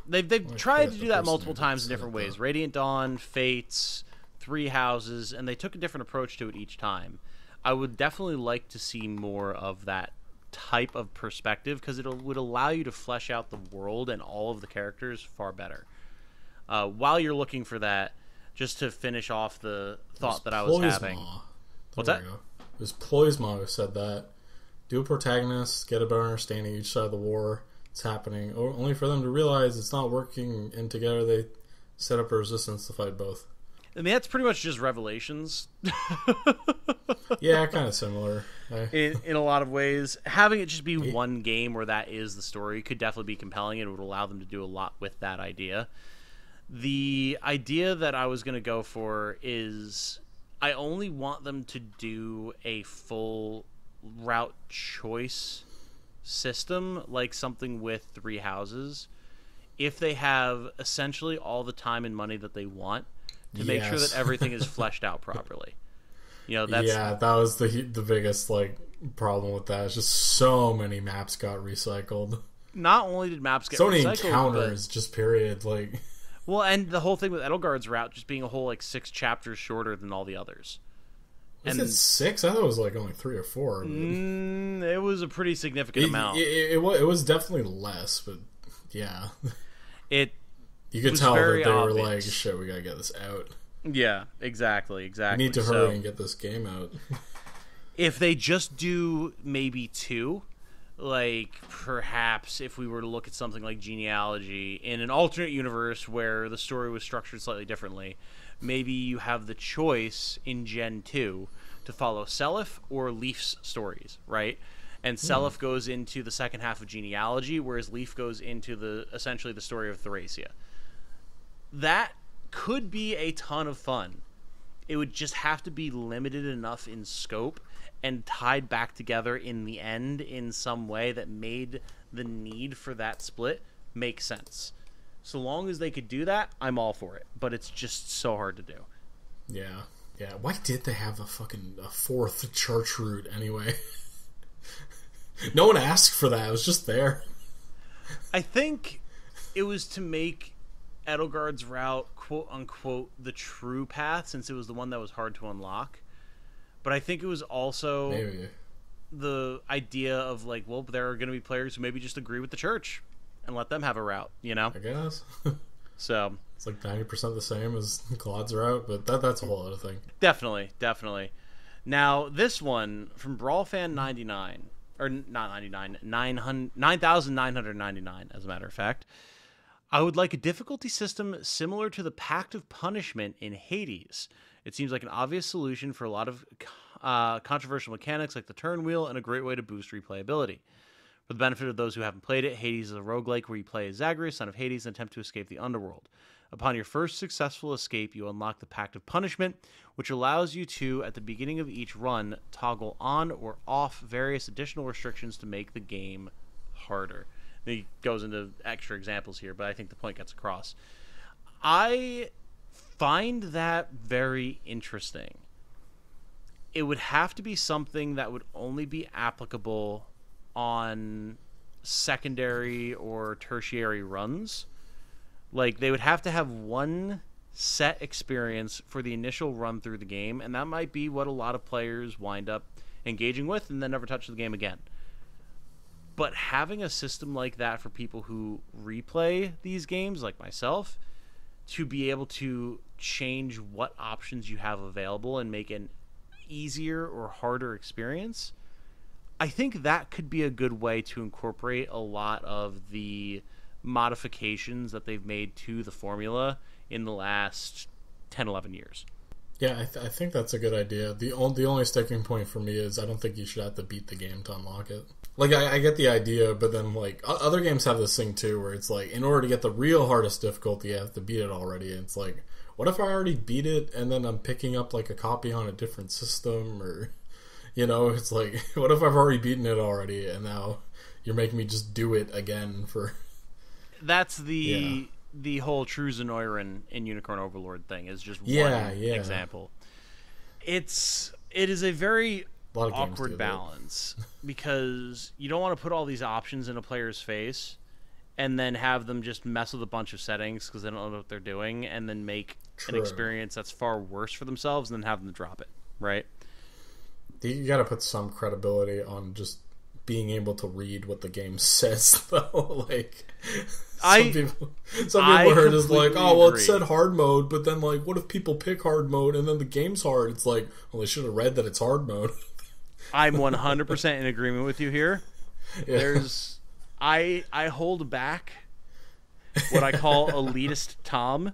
They've tried to do that multiple times in different ways. Radiant Dawn, Fates, Three Houses, and they took a different approach to it each time. I would definitely like to see more of that type of perspective, because it would allow you to flesh out the world and all of the characters far better. While you're looking for that, just to finish off the thought that I was having. What's that? It was Ploisma who said that. Do a protagonist, get a better understanding of each side of the war, it's happening, or only for them to realize it's not working, and together they set up a resistance to fight both. I mean, that's pretty much just Revelations. Yeah, kind of similar. In a lot of ways. Having it just be one game where that is the story could definitely be compelling, and it would allow them to do a lot with that idea. The idea that I was going to go for is I only want them to do a full route choice system, like something with 3 houses, if they have essentially all the time and money that they want to make sure that everything is fleshed out properly. You know, that's that was the biggest problem with that. It's just so many maps got recycled. Not only did maps get so many recycled, encounters, just period. Well, and the whole thing with Edelgard's route just being a whole 6 chapters shorter than all the others. Was it 6? I thought it was only 3 or 4. It was a pretty significant amount. It was definitely less, but yeah. You could tell that they were like, shit, we gotta get this out. Yeah, exactly. We need to hurry and get this game out. If they just do maybe 2, perhaps if we were to look at something like Genealogy in an alternate universe where the story was structured slightly differently, maybe you have the choice in Gen 2 to follow Seliph or Leaf's stories, right? And Seliph goes into the second half of Genealogy, whereas Leaf goes into essentially the story of Thracia. That could be a ton of fun. It would just have to be limited enough in scope and tied back together in the end in some way that made the need for that split make sense. So long as they could do that, I'm all for it. But it's just so hard to do. Yeah. Why did they have a 4th church route anyway? No one asked for that. It was just there. I think it was to make Edelgard's route, quote unquote, the true path, since it was the one that was hard to unlock. But I think it was also the idea of there are going to be players who maybe just agree with the church and let them have a route, you know? I guess. So it's 90% the same as Claude's route, but that's a whole other thing. Definitely. Now, this one from BrawlFan99, or not 99, 9,999, as a matter of fact. I would like a difficulty system similar to the Pact of Punishment in Hades. It seems like an obvious solution for a lot of controversial mechanics like the turn wheel and a great way to boost replayability. For the benefit of those who haven't played it, Hades is a roguelike where you play as Zagreus, son of Hades, and attempt to escape the underworld. Upon your first successful escape, you unlock the Pact of Punishment, which allows you to, at the beginning of each run, toggle on or off various additional restrictions to make the game harder. He goes into extra examples here, but I think the point gets across. I find that very interesting. It would have to be something that would only be applicable on secondary or tertiary runs. They would have to have one set experience for the initial run through the game, and that might be what a lot of players wind up engaging with and then never touch the game again. But having a system like that for people who replay these games, like myself, to be able to change what options you have available and make an easier or harder experience, I think that could be a good way to incorporate a lot of the modifications that they've made to the formula in the last 10, 11 years. Yeah, I think that's a good idea. The only sticking point for me is I don't think you should have to beat the game to unlock it. I get the idea, but then, other games have this thing, too, where it's in order to get the real hardest difficulty, you have to beat it already. And it's what if I already beat it, and then I'm picking up, a copy on a different system, or, it's what if I've already beaten it already, and now you're making me just do it again for... That's the whole True Zenoiran in Unicorn Overlord thing, is just one example. It is a very... awkward balance because you don't want to put all these options in a player's face and then have them just mess with a bunch of settings because they don't know what they're doing and then make an experience that's far worse for themselves and then have them drop it, right? You got to put some credibility on just being able to read what the game says, though. Some people heard is it said hard mode, but then what if people pick hard mode and then the game's hard? It's well, they should have read that it's hard mode. I'm 100% in agreement with you here. Yeah. I hold back what I call elitist Tom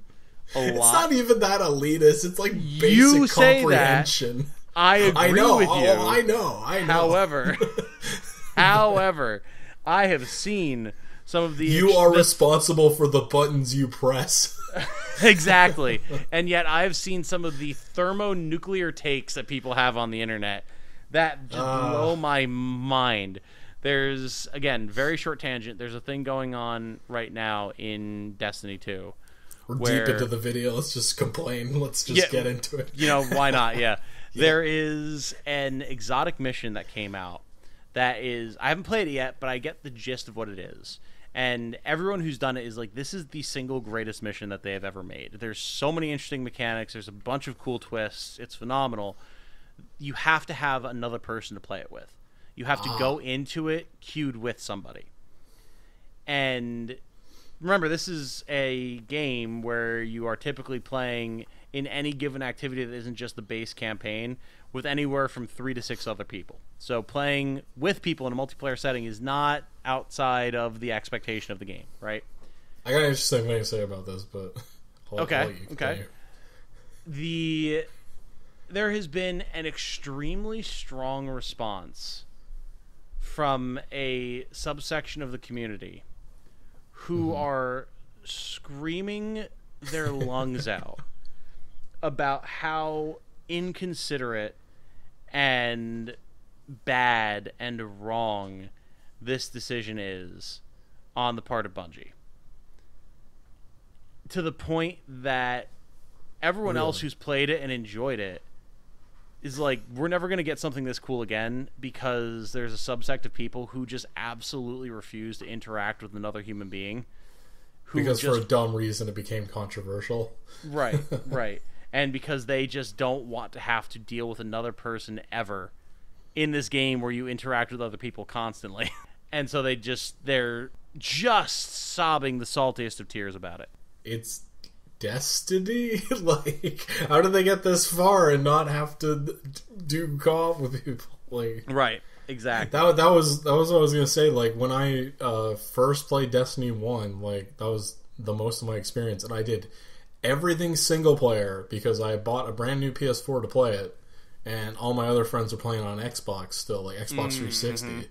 a lot. It's not even that elitist. It's like basic You say comprehension. That, I agree with you. I know. However, I have seen some of the... You are responsible for the buttons you press. Exactly. And yet I've seen some of the thermonuclear takes that people have on the internet that just blow my mind. There's, again, very short tangent. There's a thing going on right now in Destiny 2. We're deep into the video. Let's just complain. Let's just get into it. Why not? Yeah. There is an exotic mission that came out that is... I haven't played it yet, but I get the gist of what it is. And everyone who's done it is like, this is the single greatest mission that they have ever made. There's so many interesting mechanics. There's a bunch of cool twists. It's phenomenal. You have to have another person to play it with. You have to go into it queued with somebody. And remember, this is a game where you are typically playing in any given activity that isn't just the base campaign with anywhere from 3 to 6 other people. So playing with people in a multiplayer setting is not outside of the expectation of the game, right? I got an interesting thing to say about this, but okay. There has been an extremely strong response from a subsection of the community who are screaming their lungs out about how inconsiderate and bad and wrong this decision is on the part of Bungie. To the point that everyone else who's played it and enjoyed it is like, we're never going to get something this cool again because there's a subsect of people who just absolutely refuse to interact with another human being. Because for a dumb reason it became controversial. Right. And because they just don't want to have to deal with another person ever in this game where you interact with other people constantly. And so they're just sobbing the saltiest of tears about it. It's Destiny? Like, how did they get this far and not have to do co-op with people? Like, right, exactly. That was what I was gonna say. Like, when I first played Destiny 1, like, that was the most of my experience, and I did everything single player because I bought a brand new PS4 to play it, and all my other friends were playing on Xbox still, like Xbox 360,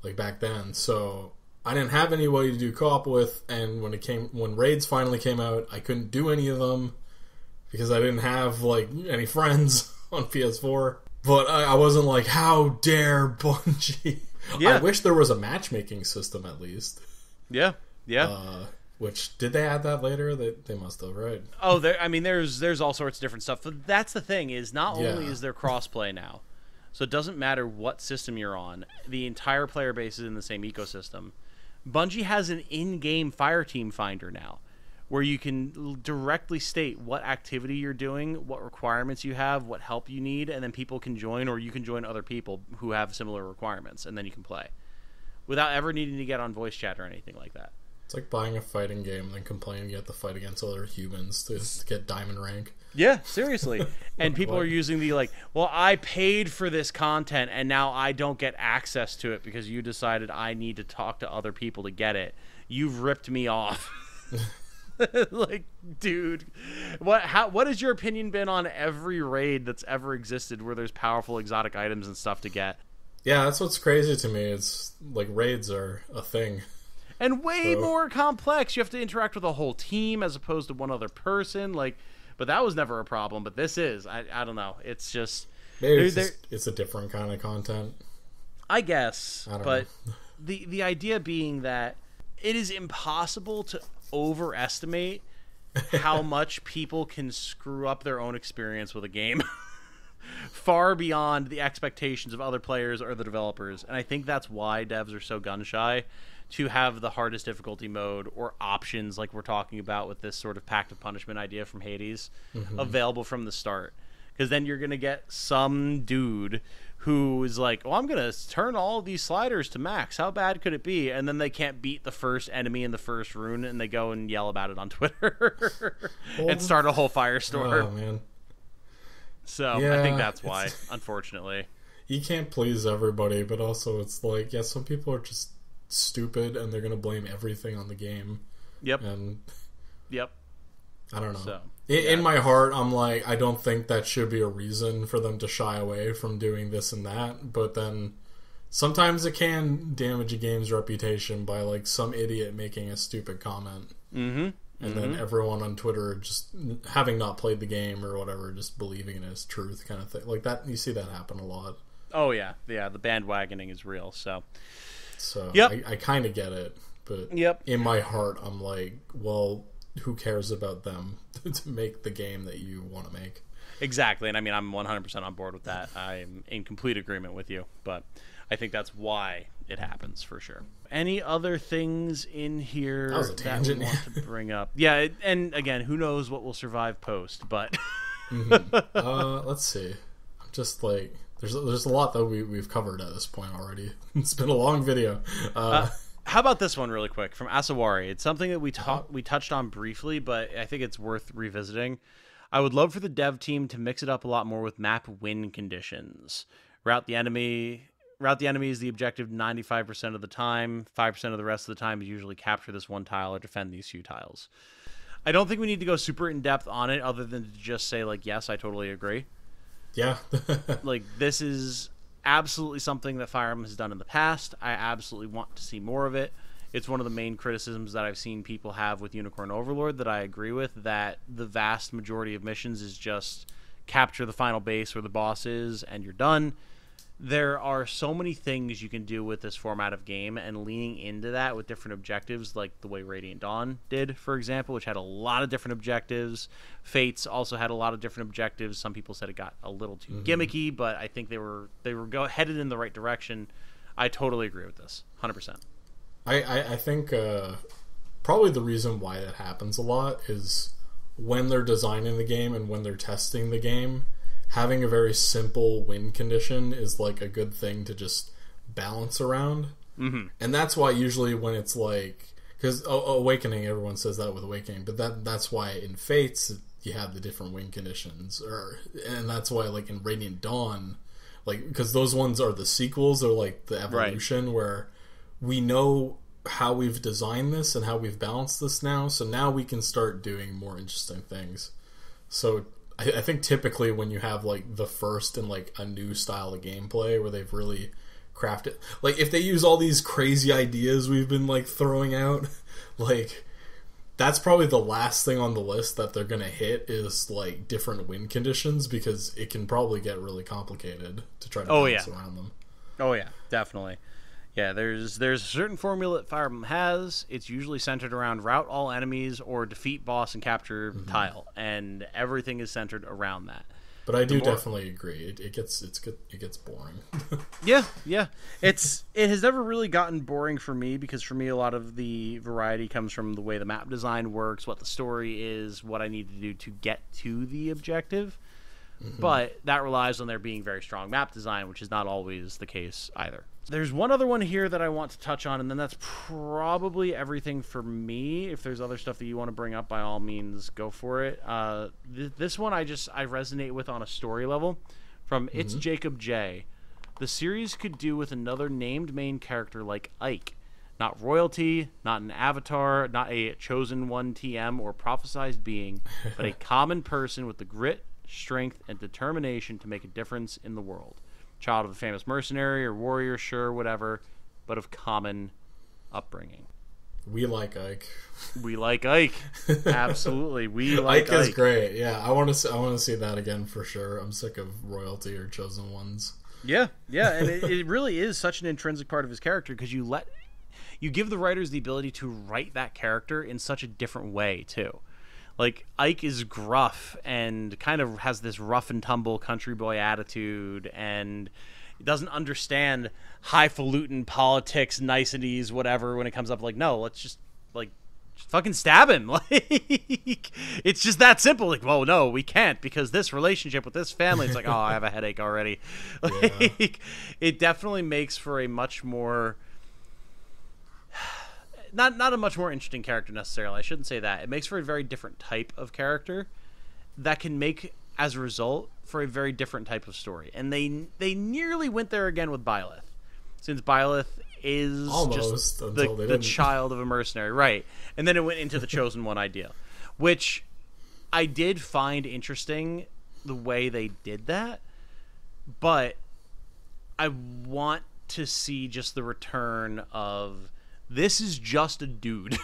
like back then. So I didn't have anybody to do co-op with, and when raids finally came out, I couldn't do any of them because I didn't have like any friends on PS4. But I wasn't like, how dare Bungie? Yeah. I wish there was a matchmaking system at least. Yeah. Which, did they add that later? They must have, right? Oh, there's all sorts of different stuff. But that's the thing, is not only is there crossplay now, so it doesn't matter what system you're on, the entire player base is in the same ecosystem. Bungie has an in-game Fireteam Finder now, where you can directly state what activity you're doing, what requirements you have, what help you need, and then people can join, or you can join other people who have similar requirements, and then you can play without ever needing to get on voice chat or anything like that. It's like buying a fighting game and then complaining you have to fight against other humans to get diamond rank. Yeah, seriously. And people are using the like, well, I paid for this content and now I don't get access to it because you decided I need to talk to other people to get it. You've ripped me off. Like, dude, what has your opinion been on every raid that's ever existed where there's powerful exotic items and stuff to get? Yeah, that's what's crazy to me. It's like raids are a thing. And way more complex. You have to interact with a whole team as opposed to one other person. Like, but that was never a problem. But this is. I don't know. It's just... Maybe it's a different kind of content. I guess. I don't know. The idea being that it is impossible to overestimate how much people can screw up their own experience with a game. Far beyond the expectations of other players or the developers. And I think that's why devs are so gun-shy to have the hardest difficulty mode or options like we're talking about with this sort of pact of punishment idea from Hades available from the start. Because then you're going to get some dude who is like, oh, I'm going to turn all these sliders to max. How bad could it be? And then they can't beat the first enemy in the first rune, and they go and yell about it on Twitter and start a whole firestorm. Oh, man. So yeah, I think that's why, unfortunately. You can't please everybody, but also it's like, yeah, some people are just stupid and they're going to blame everything on the game. Yep. And Yep. I don't know. So, in my heart, I'm like, I don't think that should be a reason for them to shy away from doing this and that. But then sometimes it can damage a game's reputation by like some idiot making a stupid comment. Mm-hmm. And then everyone on Twitter just having not played the game or whatever, just believing it as truth kind of thing. Like that, you see that happen a lot. Oh, yeah. Yeah, the bandwagoning is real, so. Yep. I kind of get it. But yep. in my heart, I'm like, well, who cares about them to make the game that you want to make? Exactly, and I mean, I'm 100% on board with that. I'm in complete agreement with you, but I think that's why it happens for sure. Any other things in here that we want to bring up? Yeah, and again, who knows what will survive post, but... Let's see. I'm just like... There's a lot that we've covered at this point already. It's been a long video. How about this one really quick from Asawari? It's something that we touched on briefly, but I think it's worth revisiting. I would love for the dev team to mix it up a lot more with map win conditions. Route the enemy is the objective 95% of the time. 5% of the rest of the time is usually capture this one tile or defend these few tiles. I don't think we need to go super in depth on it other than to just say like, yes, I totally agree. Yeah. Like this is absolutely something that Fire Emblem has done in the past. I absolutely want to see more of it. It's one of the main criticisms that I've seen people have with Unicorn Overlord that I agree with, that the vast majority of missions is just capture the final base where the boss is and you're done. There are so many things you can do with this format of game, and leaning into that with different objectives, like the way Radiant Dawn did, for example, which had a lot of different objectives. Fates also had a lot of different objectives. Some people said it got a little too gimmicky, but I think they were headed in the right direction. I totally agree with this, 100%. I think probably the reason why that happens a lot is when they're designing the game and when they're testing the game, having a very simple win condition is like a good thing to just balance around. Mm-hmm. And that's why usually when it's like, because Awakening, everyone says that with Awakening, but that's why in Fates you have the different win conditions, and that's why like in Radiant Dawn, like because those ones are the sequels or like the evolution, right, where we know how we've designed this and how we've balanced this now, so now we can start doing more interesting things. So I think typically when you have like the first in like a new style of gameplay where they've really crafted, like if they use all these crazy ideas we've been like throwing out, like that's probably the last thing on the list that they're gonna hit is like different win conditions, because it can probably get really complicated to try to balance around them. Oh yeah, definitely. Yeah, there's a certain formula that Fire Emblem has. It's usually centered around route all enemies or defeat boss and capture tile, and everything is centered around that. But I do definitely agree. It gets boring. Yeah. It has never really gotten boring for me, because for me a lot of the variety comes from the way the map design works, what the story is, what I need to do to get to the objective. But that relies on there being very strong map design, which is not always the case either. There's one other one here that I want to touch on, and then that's probably everything for me. If there's other stuff that you want to bring up, by all means, go for it. This one I resonate with on a story level. From It's Jacob J. The series could do with another named main character like Ike. Not royalty, not an avatar, not a chosen one TM or prophesized being, but a common person with the grit, strength, and determination to make a difference in the world. Child of a famous mercenary or warrior, sure, whatever, but of common upbringing. We like Ike. We like Ike. Absolutely. We like Ike. Ike is great. Yeah, I want to see that again for sure. I'm sick of royalty or chosen ones. Yeah, and it really is such an intrinsic part of his character, because you give the writers the ability to write that character in such a different way too. Like, Ike is gruff and kind of has this rough and tumble country boy attitude, and doesn't understand highfalutin politics, niceties, whatever, when it comes up. Like, no, let's just fucking stab him. Like, it's just that simple. Like, well, no, we can't, because this relationship with this family. It's like, oh, I have a headache already. Like, it definitely makes for a much more... Not a much more interesting character necessarily. I shouldn't say that. It makes for a very different type of character that can make, as a result, for a very different type of story. And they nearly went there again with Byleth. Since Byleth is almost just until the child of a mercenary, right? And then it went into the chosen one idea, which I did find interesting the way they did that, but I want to see just the return of this is just a dude.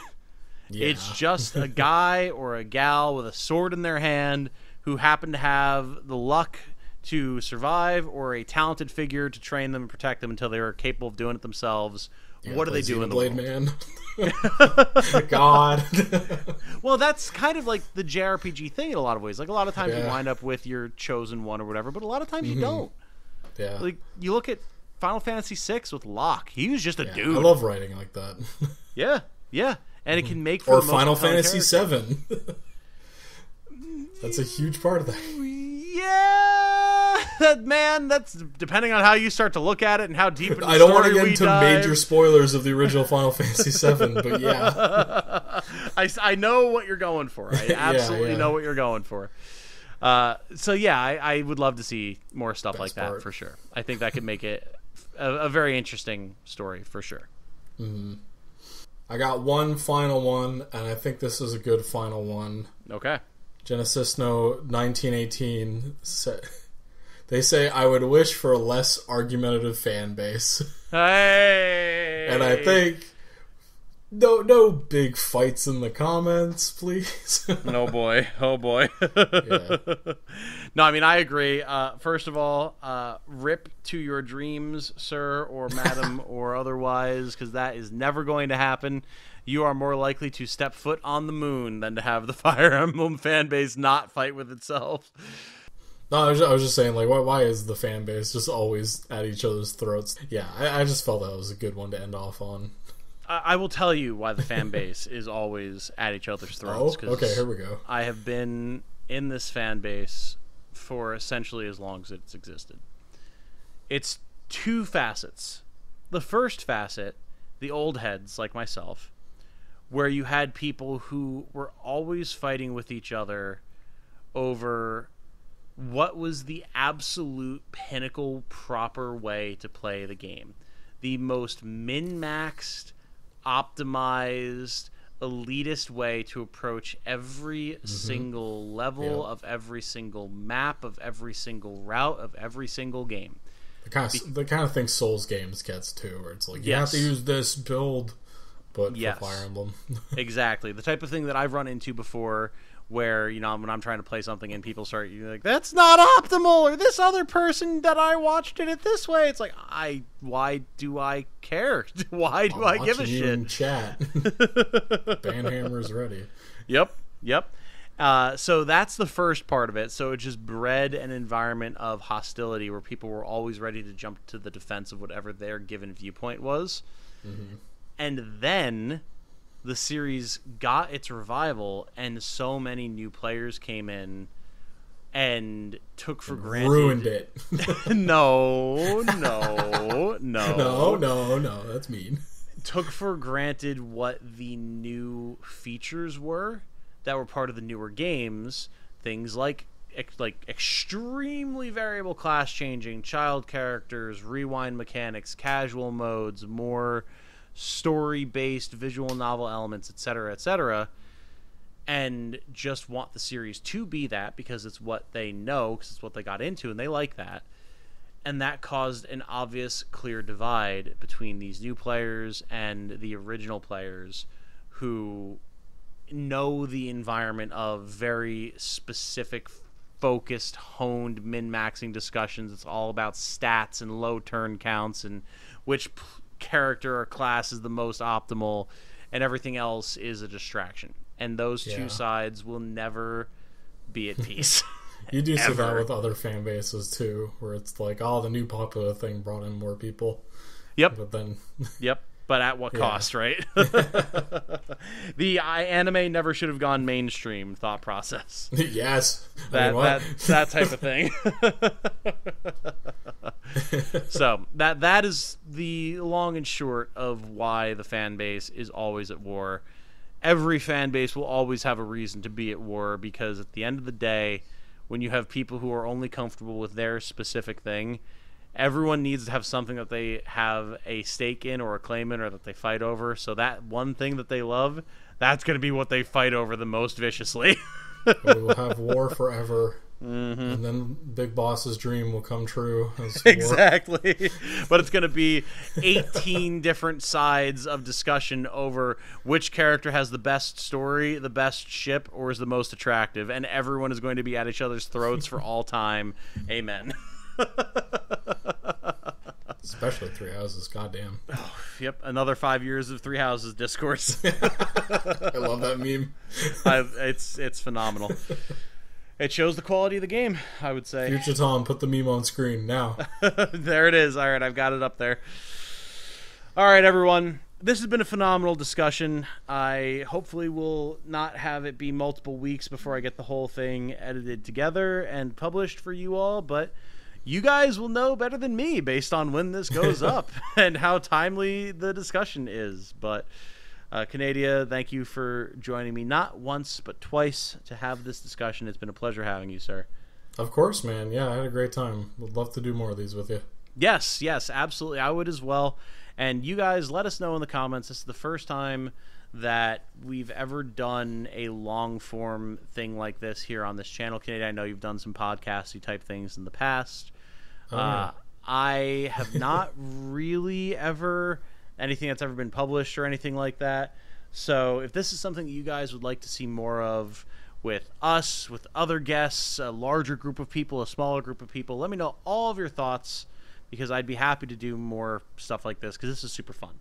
Yeah. It's just a guy or a gal with a sword in their hand who happen to have the luck to survive or a talented figure to train them and protect them until they are capable of doing it themselves. Yeah, what do they do in the Blade world? Man. God. Well, that's kind of like the JRPG thing in a lot of ways. Like, a lot of times you wind up with your chosen one or whatever, but a lot of times you don't. Yeah. Like, you look at Final Fantasy VI with Locke. He was just a dude. I love writing like that. Yeah. And it can make for or the most Final Fantasy character. VII. That's a huge part of that. Yeah, man. That's depending on how you start to look at it and how deep into the I don't want to story get into major spoilers of the original Final Fantasy VII, but yeah, I know what you're going for. I absolutely know what you're going for. So yeah, I would love to see more stuff like that for sure. I think that could make it a very interesting story for sure. Mm-hmm. I got one final one, and I think this is a good final one. Okay. Genesis No 1918. They say, I would wish for a less argumentative fan base. Hey! And I think no big fights in the comments, please. Oh boy. Yeah. No, I mean, I agree. First of all, rip to your dreams, sir or madam or otherwise, because that is never going to happen. You are more likely to step foot on the moon than to have the Fire Emblem fan base not fight with itself. No, I was just saying, like, why is the fan base just always at each other's throats? Yeah, I just felt that was a good one to end off on. I will tell you why the fan base is always at each other's throats. Oh, okay, here we go. I have been in this fan base for essentially as long as it's existed. It's two facets. The first facet, the old heads like myself, where you had people who were always fighting with each other over what was the absolute pinnacle proper way to play the game. The most min-maxed, optimized, elitist way to approach every single level of every single map, of every single route, of every single game. The kind of thing Souls games gets too, where it's like, you have to use this build, but for Fire Emblem. Exactly. The type of thing that I've run into before where, you know, when I'm trying to play something and people start, you're like, that's not optimal, or this other person that I watched did it this way. It's like, why do I care? Why do I give a shit? In chat. Banhammer's ready. Yep. So that's the first part of it. So it just bred an environment of hostility where people were always ready to jump to the defense of whatever their given viewpoint was. Mm-hmm. And then the series got its revival, and so many new players came in and took for granted. Ruined it. No, that's mean. Took for granted what the new features were that were part of the newer games. Things like extremely variable class changing, child characters, rewind mechanics, casual modes, more story-based visual novel elements, etc., and just want the series to be that because it's what they know, because it's what they got into, and they like that. And that caused an obvious, clear divide between these new players and the original players who know the environment of very specific, focused, honed, min-maxing discussions. It's all about stats and low turn counts and which character or class is the most optimal, and everything else is a distraction. And those two sides will never be at peace. You do see that with other fan bases too, where it's like, oh, the new popular thing brought in more people. Yep. But then but at what cost, right? The anime never should have gone mainstream thought process. Yes. That type of thing. So that is the long and short of why the fan base is always at war. Every fan base will always have a reason to be at war, because at the end of the day, when you have people who are only comfortable with their specific thing everyone needs to have something that they have a stake in or a claim in or that they fight over. So that one thing that they love, that's going to be what they fight over the most viciously. We will have war forever. And then Big Boss's dream will come true. Exactly. But it's going to be 18 different sides of discussion over which character has the best story, the best ship, or is the most attractive. And everyone is going to be at each other's throats for all time. Amen. Especially Three Houses, goddamn. Oh, yep, another 5 years of Three Houses discourse. I love that meme. It's phenomenal. It shows the quality of the game, I would say. Future Tom, put the meme on screen now. There it is. All right, I've got it up there. All right, everyone. This has been a phenomenal discussion. I hopefully will not have it be multiple weeks before I get the whole thing edited together and published for you all, but you guys will know better than me based on when this goes up and how timely the discussion is. But Canadia, thank you for joining me not once but twice to have this discussion. It's been a pleasure having you, sir. Of course, man. Yeah, I had a great time. Would love to do more of these with you. Yes, absolutely. I would as well. And you guys, let us know in the comments. This is the first time that we've ever done a long-form thing like this here on this channel. Canadia, I know you've done some podcasty type things in the past. Yeah. I have not really ever anything that's ever been published or anything like that. So if this is something that you guys would like to see more of with us, with other guests, a larger group of people, a smaller group of people, let me know all of your thoughts, because I'd be happy to do more stuff like this, because this is super fun.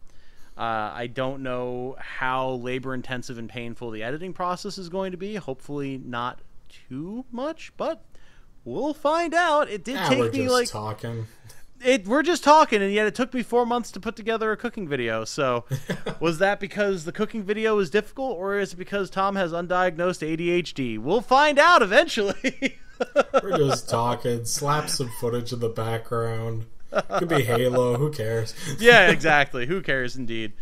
I don't know how labor-intensive and painful the editing process is going to be. Hopefully not too much, but we'll find out. It did take me like talking. We're just talking, and yet it took me 4 months to put together a cooking video. So was that because the cooking video was difficult, or is it because Tom has undiagnosed ADHD? We'll find out eventually. We're just talking. Slap some footage in the background. Could be Halo. Who cares? Yeah, exactly. Who cares, indeed.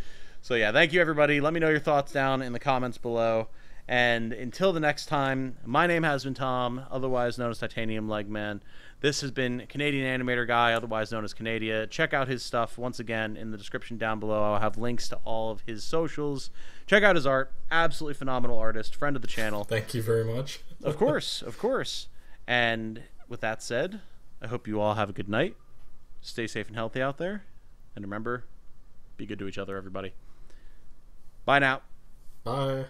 So yeah, thank you, everybody. Let me know your thoughts down in the comments below. And until the next time, my name has been Tom, otherwise known as Titanium Legman. This has been Canadian Animator Guy, otherwise known as Canadia. Check out his stuff, once again, in the description down below. I'll have links to all of his socials. Check out his art. Absolutely phenomenal artist. Friend of the channel. Thank you very much. Of course, of course. And with that said, I hope you all have a good night. Stay safe and healthy out there. And remember, be good to each other, everybody. Bye now. Bye.